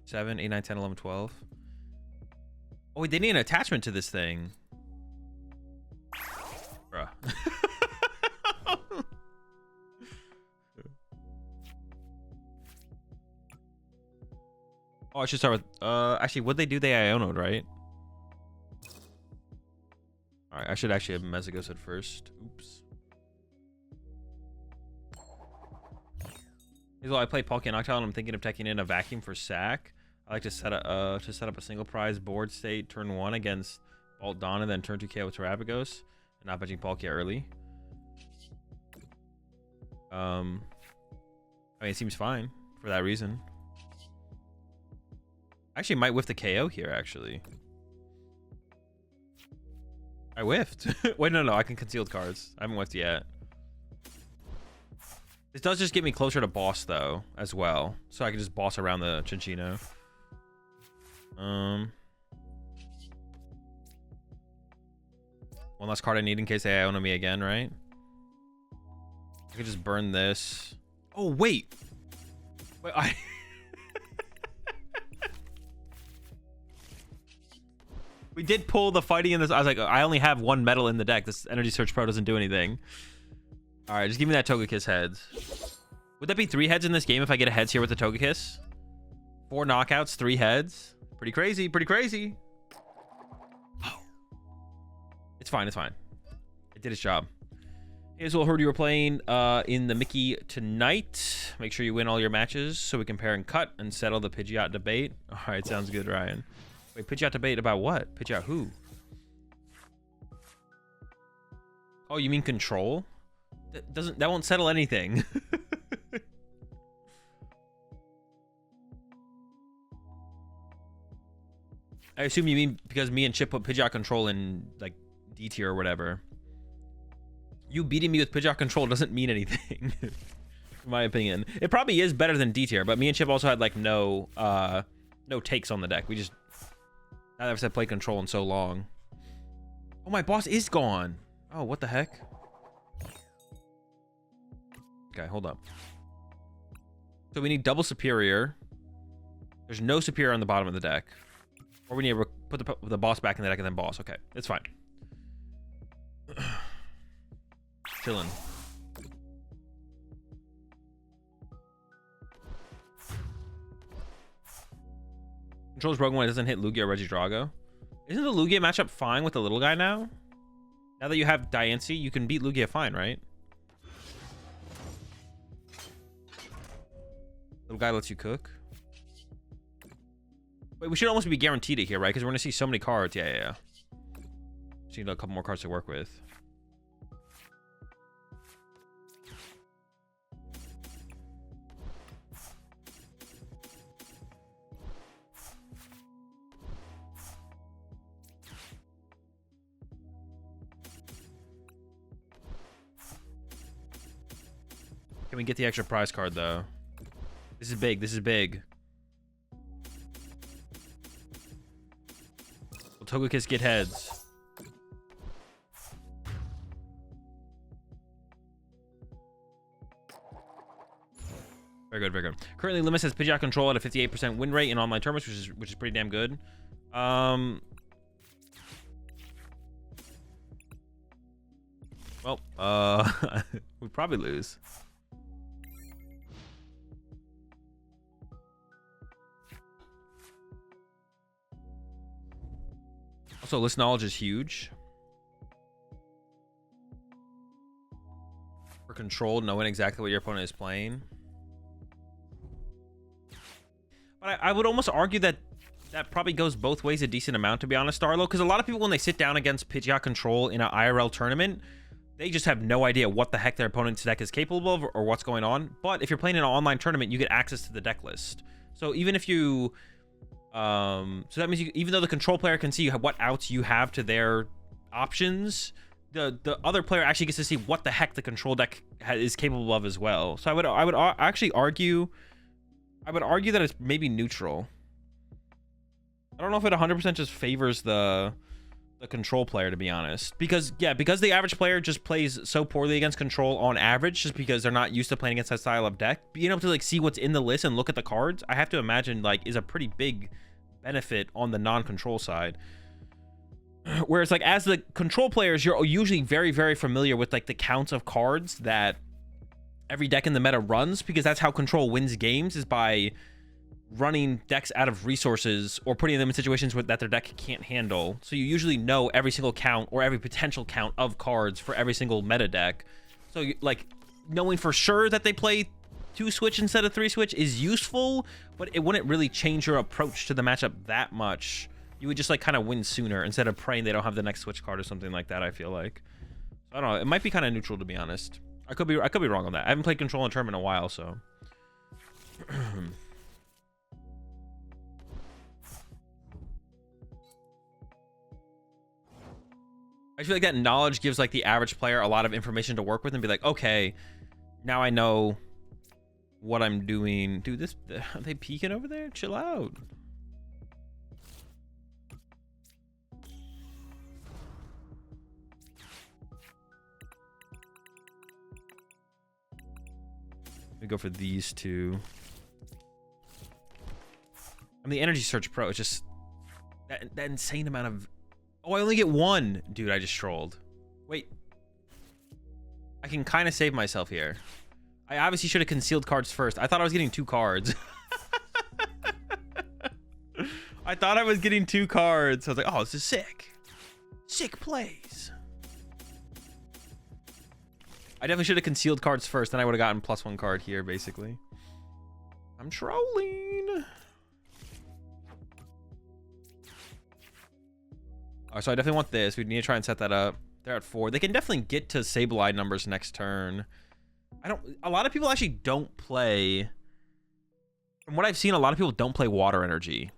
7, 8, 9, 10, 11, 12. Oh, wait, they need an attachment to this thing. Bruh. Oh, I should start with, actually, what'd they do? They Iono'd, right? All right, I should actually have Mesagosid first. Oops. I play Palkia Noctowl and I'm thinking of taking in a vacuum for sack. I like to set up a single prize board state turn 1 against Bolt Dawn and then turn 2 KO with Terrapagos and not benching Palkia early. I mean, it seems fine for that reason. Actually, might whiff the KO here, actually. I whiffed. Wait, no, I can concealed cards. I haven't whiffed yet. This does just get me closer to boss, though, as well. So I can just boss around the Chinchino. One last card I need in case they Iono me again, right? I could just burn this. Oh, wait. Wait, We did pull the fighting in this. I was like, I only have 1 metal in the deck. This Energy Search Pro doesn't do anything. All right, just give me that Togekiss heads. Would that be 3 heads in this game if I get a heads here with the Togekiss? 4 knockouts, 3 heads. Pretty crazy, pretty crazy. Oh. It's fine, it's fine. It did its job. Hey, Azul, heard you were playing in the Mickey tonight. Make sure you win all your matches so we compare and cut and settle the Pidgeot debate. All right, sounds good, Ryan. Wait, Pidgeot debate about what? Pidgeot who? Oh, you mean control? That won't settle anything. I assume you mean because me and Chip put Pidgeot control in like D tier or whatever. You beating me with Pidgeot control doesn't mean anything. In my opinion. It probably is better than D tier, but me and Chip also had like no takes on the deck. We just neither of us had played control in so long. Oh, my boss is gone. Oh, what the heck? Okay, hold up. So we need double superior. There's no superior on the bottom of the deck. Or we need to put the boss back in the deck and then boss. Okay, it's fine. Chilling. Control's broken when it doesn't hit Lugia or Regidrago. Isn't the Lugia matchup fine with the little guy now? Now that you have Diancie, you can beat Lugia fine, right? Little guy lets you cook. Wait, we should almost be guaranteed it here, right? Because we're going to see so many cards. Yeah. Just need a couple more cards to work with. Can we get the extra prize card, though? This is big. This is big. Will Togekiss get heads? Very good, very good. Currently, Limus has Pidgeot control at a 58% win rate in online tournaments, which is pretty damn good. Well, we'd probably lose. Also, list knowledge is huge. For control, knowing exactly what your opponent is playing. But I would almost argue that that probably goes both ways a decent amount, to be honest, Starlo, because a lot of people, when they sit down against Pidgeot Control in an IRL tournament, they just have no idea what the heck their opponent's deck is capable of or what's going on. But if you're playing in an online tournament, you get access to the deck list. So even if you... so that means even though the control player can see what outs you have to their options, the other player actually gets to see what the heck the control deck is capable of as well. So I would actually argue... I would argue that it's maybe neutral. I don't know if it 100% just favors the control player, to be honest. Because, yeah, because the average player just plays so poorly against control on average, just because they're not used to playing against that style of deck, being able to, like, see what's in the list and look at the cards, I have to imagine, like, is a pretty big benefit on the non-control side. Whereas, like, as the control players, you're usually very, very familiar with, like, the counts of cards that every deck in the meta runs, because that's how control wins games, is by running decks out of resources or putting them in situations that their deck can't handle. So you usually know every single count or every potential count of cards for every single meta deck. So you, like, knowing for sure that they play 2-switch instead of 3-switch is useful, but it wouldn't really change your approach to the matchup that much. You would just, like, kind of win sooner instead of praying they don't have the next switch card or something like that, I feel like. I don't know, it might be kind of neutral, to be honest. I could be wrong on that. I haven't played control in a tournament in a while, so I feel like that knowledge gives, like, the average player a lot of information to work with and be like, okay, now I know what I'm doing. Dude, are they peeking over there? Chill out. Let me go for these two. I mean, the Energy Search Pro is just that insane amount of... Oh, I only get one. Dude, I just trolled. Wait. I can kind of save myself here. I obviously should have concealed cards first. I thought I was getting 2 cards. I thought I was getting 2 cards. I was like, oh, this is sick. Sick plays. I definitely should have concealed cards first. Then I would have gotten +1 card here, basically. I'm trolling. Oh, so I definitely want this. We need to try and set that up. They're at 4. They can definitely get to Sableye numbers next turn. A lot of people actually don't play. From what I've seen, a lot of people don't play Water Energy.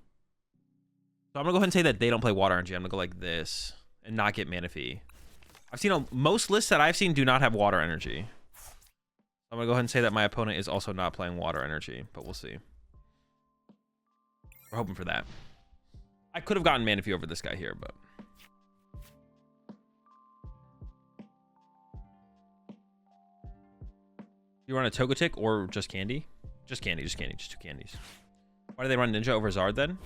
So I'm gonna go ahead and say that they don't play Water Energy. I'm gonna go like this and not get Manaphy. I've seen most lists that I've seen do not have Water Energy. I'm gonna go ahead and say that my opponent is also not playing Water Energy, but we'll see. We're hoping for that. I could have gotten Manaphy over this guy here, but... You run a Togetic or just Candy? Just Candy, just 2 candies. Why do they run Ninja over Zard then?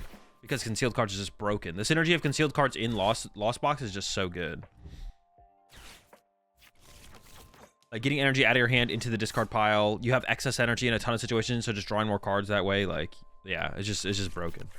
Because concealed cards is just broken. The synergy of concealed cards in Lost Box is just so good. Like, getting energy out of your hand into the discard pile. You have excess energy in a ton of situations, so just drawing more cards that way, like, yeah, it's just broken.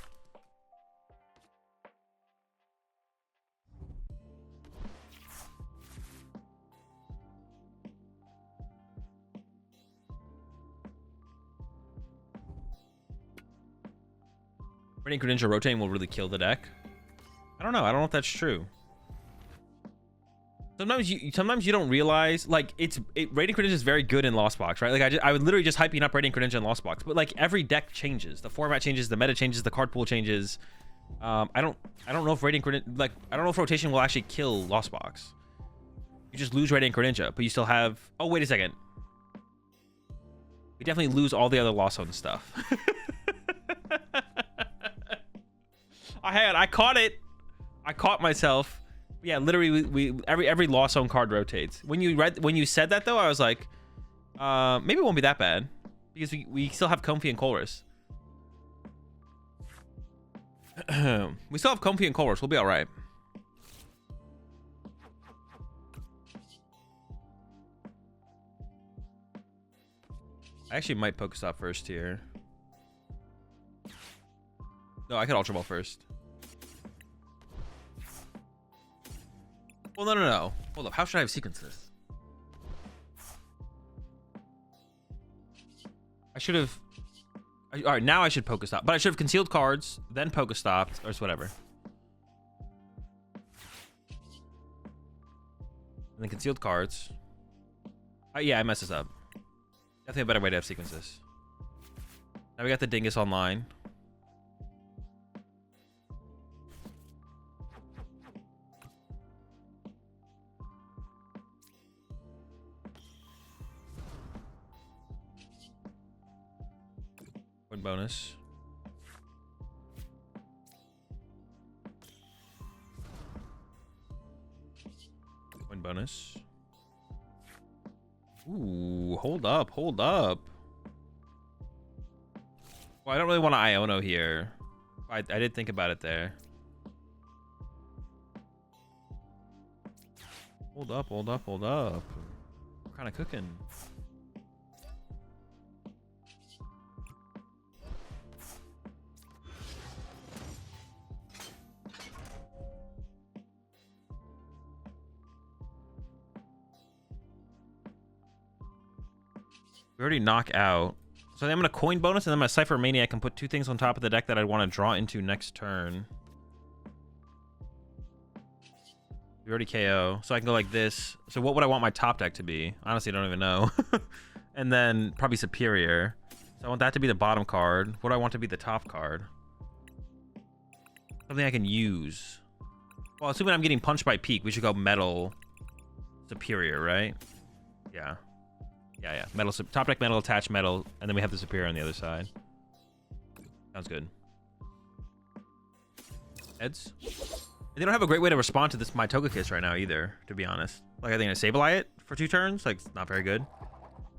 Radiant Greninja rotating will really kill the deck. I don't know if that's true. Sometimes you don't realize, like, Radiant Greninja is very good in Lost Box, right? Like, I would literally just hyping up Radiant Greninja in Lost Box, but, like, every deck changes, the format changes, the meta changes, the card pool changes. I don't know if Radiant Greninja, like, I don't know if rotation will actually kill Lost Box. You just lose Radiant Greninja, but you still have... Oh, wait a second. We definitely lose all the other Lost Zone stuff. I caught it. I caught myself. Yeah, literally, every Lost Zone card rotates. When you said that though, I was like, maybe it won't be that bad because we still have Comfey and Colress. We still have Comfey and Colress. We'll be all right. I actually might Pokestop first here. No, I could Ultra Ball first. Well, no. Hold up. How should I have sequenced this? I should have All right, now I should Pokestop. But I should have concealed cards, then Pokestopped, or whatever. And then concealed cards. Yeah, I messed this up. Definitely a better way to have sequences. Now we got the Dingus online. Coin bonus. Coin bonus. Ooh, hold up, hold up. Well, I don't really want to Iono here. I did think about it there. Hold up, hold up, hold up. We're kind of cooking. We already knock out. So then I'm going to coin bonus, and then my Cypher Maniac can put 2 things on top of the deck that I'd want to draw into next turn. We already KO. So I can go like this. So what would I want my top deck to be? Honestly, I don't even know. And then probably Superior. So I want that to be the bottom card. What do I want to be the top card? Something I can use. Well, assuming I'm getting punched by Peak, we should go Metal Superior, right? Yeah. Yeah. Metal, top deck Metal, attach Metal, and then we have the Superior on the other side. Sounds good. Heads. They don't have a great way to respond to this my Togekiss right now either, to be honest. Like, are they gonna Sableye it for 2 turns? Like, it's not very good.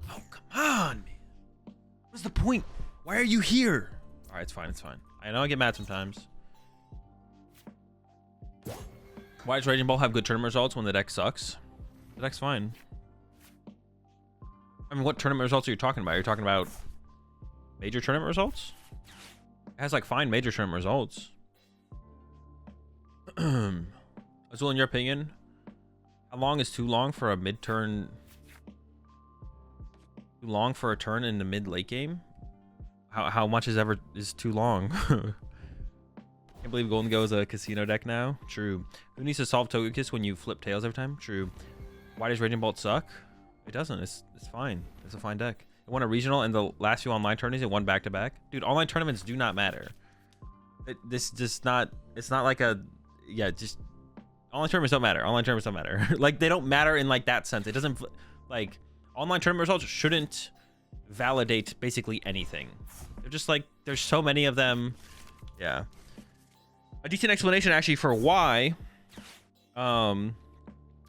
Oh, come on, man. What's the point? Why are you here? All right, it's fine, it's fine. I know I get mad sometimes. Why does Raging Ball have good tournament results when the deck sucks? The deck's fine. I mean, what tournament results are you talking about? You're talking about major tournament results? It has, like, fine major tournament results. Azul, in your opinion, how long is too long for a mid-turn? Too long for a turn in the mid-late game? How much is too long? Can't believe Gholdengo is a casino deck now. True. Who needs to solve Togekiss when you flip tails every time? True. Why does Raging Bolt suck? It doesn't. It's fine. It's a fine deck. It won a regional and the last few online tournaments it won back-to-back. Dude, online tournaments do not matter. It's not like a... Yeah, just... Online tournaments don't matter. Online tournaments don't matter. Like, they don't matter in, like, that sense. It doesn't... Like, online tournament results shouldn't validate basically anything. They're just, like... There's so many of them. Yeah. A decent explanation, actually, for why... an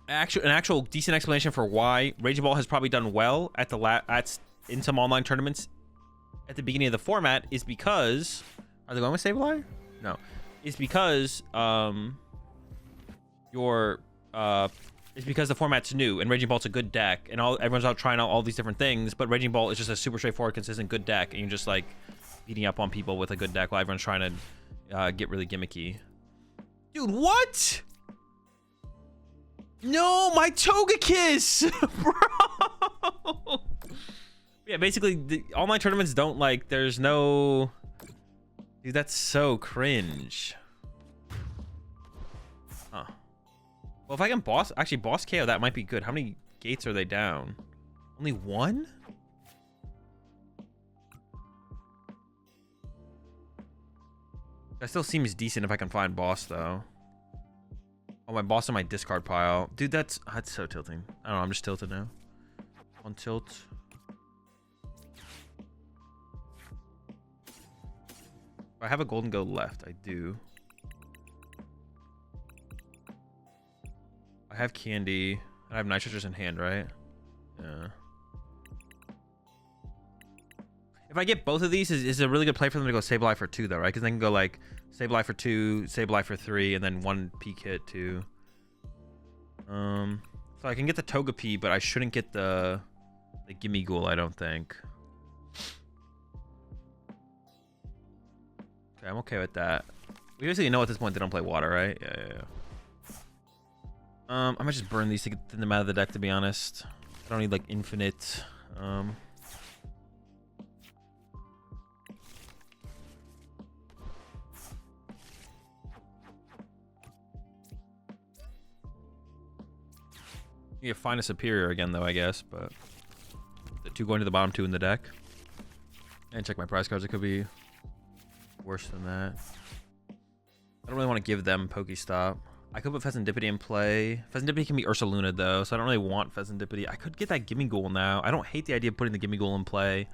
actual decent explanation for why Raging Ball has probably done well at in some online tournaments at the beginning of the format is because... Are they going with Sableye? No. Is because it's because the format's new and Raging Ball's a good deck and everyone's out trying out all these different things, but Raging Ball is just a super straightforward, consistent, good deck, and you're just like beating up on people with a good deck while everyone's trying to get really gimmicky. Dude, what? No, my Togekiss, bro. Yeah, basically, the online tournaments don't like. There's no. Dude, that's so cringe. Huh. Well, if I can boss KO, that might be good. How many gates are they down? Only 1? That still seems decent if I can find boss though. Oh, my boss on my discard pile. Dude, that's so tilting. I don't know, I'm just tilted now. On tilt. I have a Gholdengo left. I do. I have Candy. I have Nitrogen in hand, right? Yeah. If I get both of these, is it a really good play for them to go Sableye for 2, though, right? Because they can go, like, Sableye for 2, Sableye for 3, and then 1 peak hit, too. So I can get the Togepi, but I shouldn't get the Gimme Ghoul, I don't think. Okay, I'm okay with that. We basically know at this point they don't play water, right? Yeah. I might just burn these to get them out of the deck, to be honest. I don't need, like, infinite... You can find a superior again, though, I guess, but the 2 going to the bottom, 2 in the deck. And check my prize cards. It could be worse than that. I don't really want to give them Pokestop. I could put Pheasantipity in play. Pheasantipity can be Ursaluna, though, so I don't really want Pheasantipity. I could get that Gimme Ghoul now. I don't hate the idea of putting the Gimme Ghoul in play.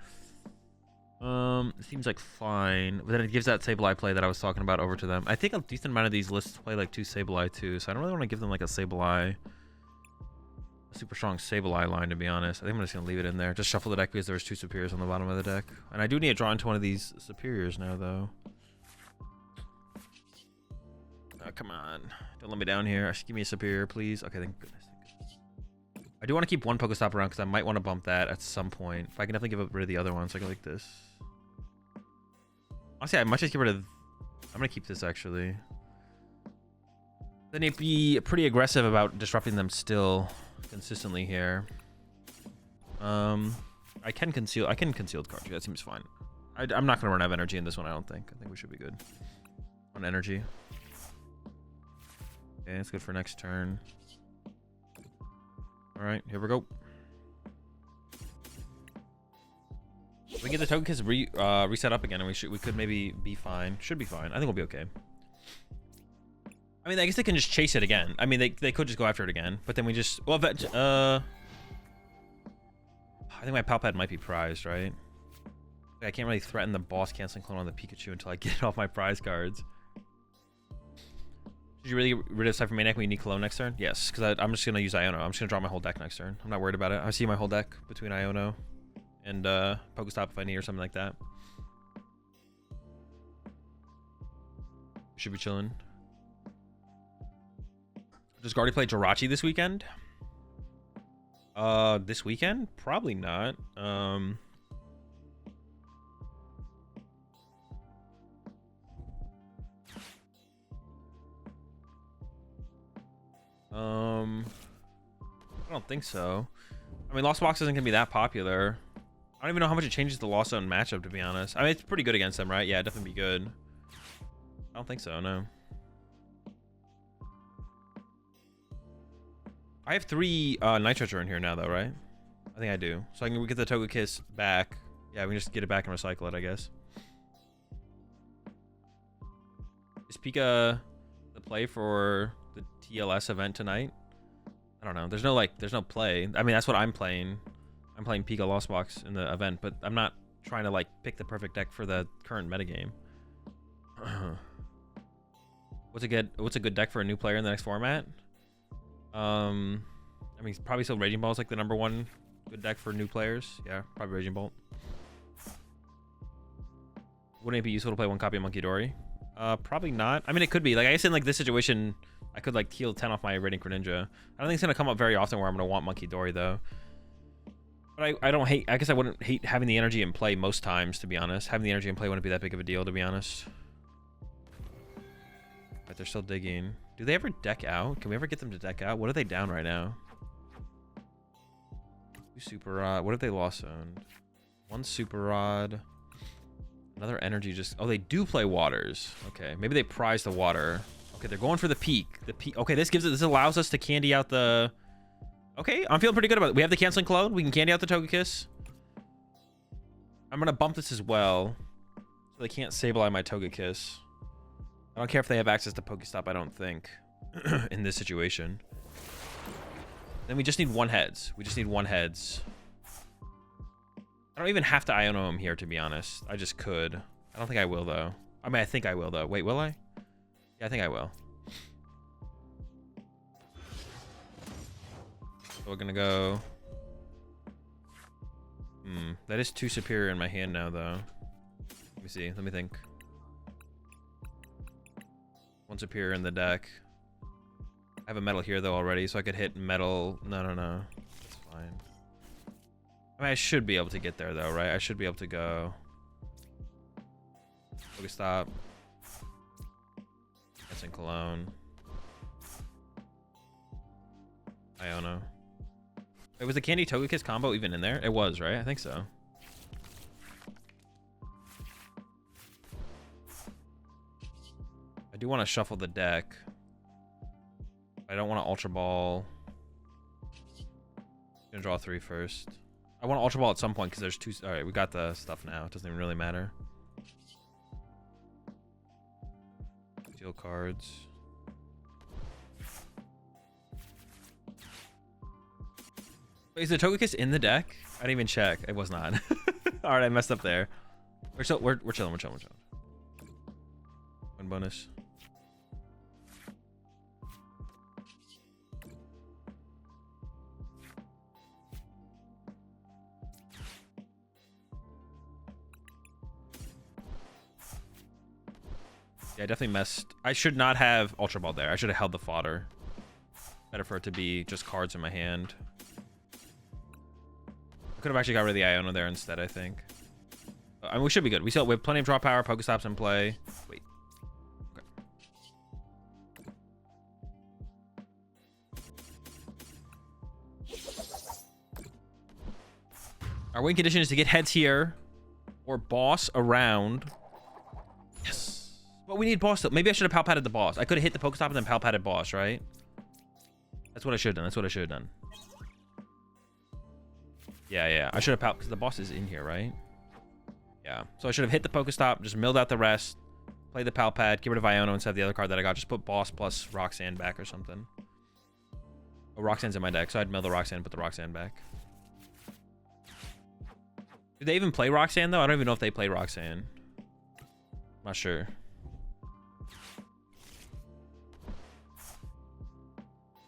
It seems like fine, but then it gives that Sableye play that I was talking about over to them. I think a decent amount of these lists play like 2 Sableye too, so I don't really want to give them like a Sableye, a super strong Sableye line, to be honest. I think I'm just gonna leave it in there. Just shuffle the deck because there's 2 superiors on the bottom of the deck, and I do need to draw into one of these superiors now, though. Oh, come on, don't let me down here. Just give me a superior, please. Okay, thank goodness. I do want to keep 1 Pokestop around because I might want to bump that at some point. If I can definitely give rid of the other ones, so I go like this. Honestly, I might just get rid of... I'm going to keep this, actually. Then you'd be pretty aggressive about disrupting them still consistently here. I can conceal the card. That seems fine. I'm not going to run out of energy in this one, I don't think. I think we should be good on energy. Okay, that's good for next turn. All right, here we go. We get the Togekiss reset up again, and we could maybe be fine. Should be fine. I think we'll be okay. I mean, I guess they can just chase it again. I mean, they could just go after it again, but then we just... Well, I think my Palpad might be prized, right? I can't really threaten the boss canceling clone on the Pikachu until I get off my prize cards. Did you really get rid of Cypher Maniac when you need Cologne next turn? Yes, because I'm just going to use Iono. I'm just going to draw my whole deck next turn. I'm not worried about it. I see my whole deck between Iono and Pokestop if I need or something like that. Should be chilling. Does Guardy play Jirachi this weekend? This weekend? Probably not. I don't think so. I mean, Lost Box isn't gonna be that popular. I don't even know how much it changes the Lost Zone matchup, to be honest. I mean, it's pretty good against them, right? Yeah, definitely be good. I don't think so, no. I have 3 Nitro in here now, though, right? I think I do. So I can get the Togekiss back. Yeah, we can just get it back and recycle it, I guess. Is Pika the play for the TLS event tonight? I don't know. There's no play. I mean, that's what I'm playing. I'm playing Pika Lost Box in the event, but I'm not trying to like pick the perfect deck for the current metagame. What's a good deck for a new player in the next format? I mean, probably still Raging Ball is like the #1 good deck for new players. Yeah, probably Raging Bolt. Wouldn't it be useful to play 1 copy of Monkey Dory? Probably not. I mean, it could be. Like, I guess in like this situation, I could like heal 10 off my Radiant Greninja. I don't think it's gonna come up very often where I'm gonna want Monkey Dory though. But I don't hate. I guess I wouldn't hate having the energy in play most times, to be honest. Having the energy in play wouldn't be that big of a deal, to be honest. But they're still digging. Do they ever deck out? Can we ever get them to deck out? What are they down right now? 2 Super Rod. What have they lost owned? 1 Super Rod. Another energy just... Oh, they do play waters. Okay, maybe they prize the water. Okay, they're going for the peak. Okay, this allows us to candy out the... Okay, I'm feeling pretty good about it. We have the canceling clone. We can candy out the Togekiss. I'm gonna bump this as well, so they can't Sableye my Togekiss. I don't care if they have access to Pokestop, I don't think, in this situation. Then we just need 1 heads. We just need 1 heads. I don't even have to Iono him here, to be honest. I just could. I don't think I will, though. I mean, I think I will, though. Wait, will I? Yeah, I think I will. So we're gonna go... That is 2 superior in my hand now, though. Let me see. Let me think. 1 superior in the deck. I have a metal here, though, already, so I could hit metal. No. That's fine. I mean, I should be able to get there, though, right? I should be able to go... Pokestop. That's in Cologne. Iono. Wait, was the Candy Togekiss combo even in there? It was, right? I think so. I do want to shuffle the deck. I don't want to Ultra Ball. Gonna draw 3 first. I want to Ultra Ball at some point because there's 2. All right, we got the stuff now. It doesn't even really matter. Deal cards. Wait, is the Togekiss in the deck? I didn't even check. It was not. All right, I messed up there. We're chilling. We're chilling. One bonus. Yeah, I definitely messed. I should not have Ultra Ball there. I should have held the fodder. Better for it to be just cards in my hand. I could have actually got rid of the Iono there instead, I think. I mean, we should be good. We have plenty of draw power, Pokestops in play. Wait. Okay. Our win condition is to get heads here or boss around. Yes. But we need boss still. Maybe I should have Palpatted the boss. I could have hit the Pokestop and then Palpatted boss, right? That's what I should have done. Yeah. I should have because the boss is in here, right? Yeah. So I should have hit the Pokestop, just milled out the rest, play the Palpad, get rid of Iono instead of the other card that I got. Just put boss plus Roxanne back or something. Oh, Roxanne's in my deck, so I'd mill the Roxanne, put the Roxanne back. Do they even play Roxanne, though? I don't even know if they play Roxanne. Not sure.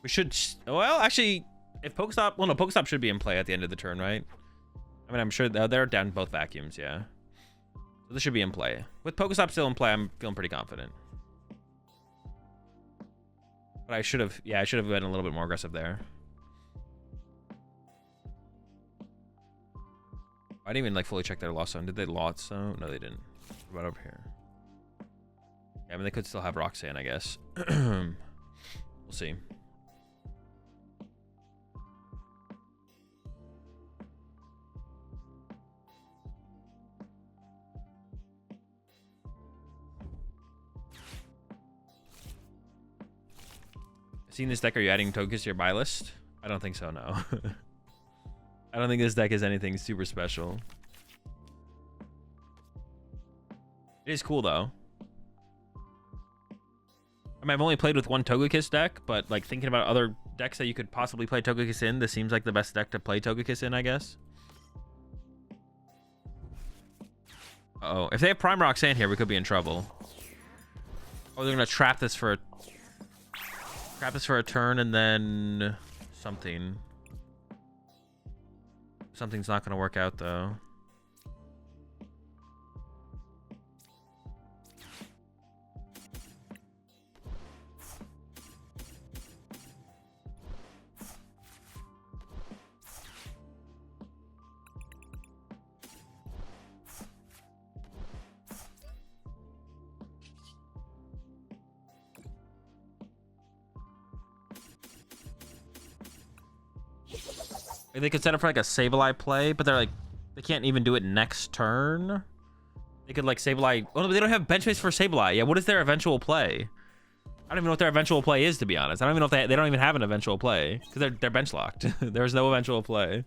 We should... Well, actually, if Pokestop... Well, no, Pokestop should be in play at the end of the turn, right? I mean, I'm sure they're down both vacuums, yeah. So this should be in play. With Pokestop still in play, I'm feeling pretty confident. But I should have... Yeah, I should have been a little bit more aggressive there. I didn't even, like, fully check their Lost Zone. Did they Lost Zone? No, they didn't. What about over here? Yeah, I mean, they could still have Roxanne, I guess. We'll see. Seeing this deck, are you adding Togekiss to your buy list? I don't think so, no. I don't think this deck is anything super special. It is cool, though. I mean, I've only played with one Togekiss deck, but like thinking about other decks that you could possibly play Togekiss in, this seems like the best deck to play Togekiss in, I guess. Uh-oh. If they have Prime Roxanne here, we could be in trouble. Oh, they're going to trap this for a turn and then something. Something's not going to work out, though. They could set up for like a Sableye play, but they're like, they can't even do it next turn. They could like Sableye. Oh no, but they don't have bench space for Sableye. Yeah, what is their eventual play? I don't even know what their eventual play is, to be honest. I don't even know if they don't even have an eventual play because they're bench locked. There's no eventual play.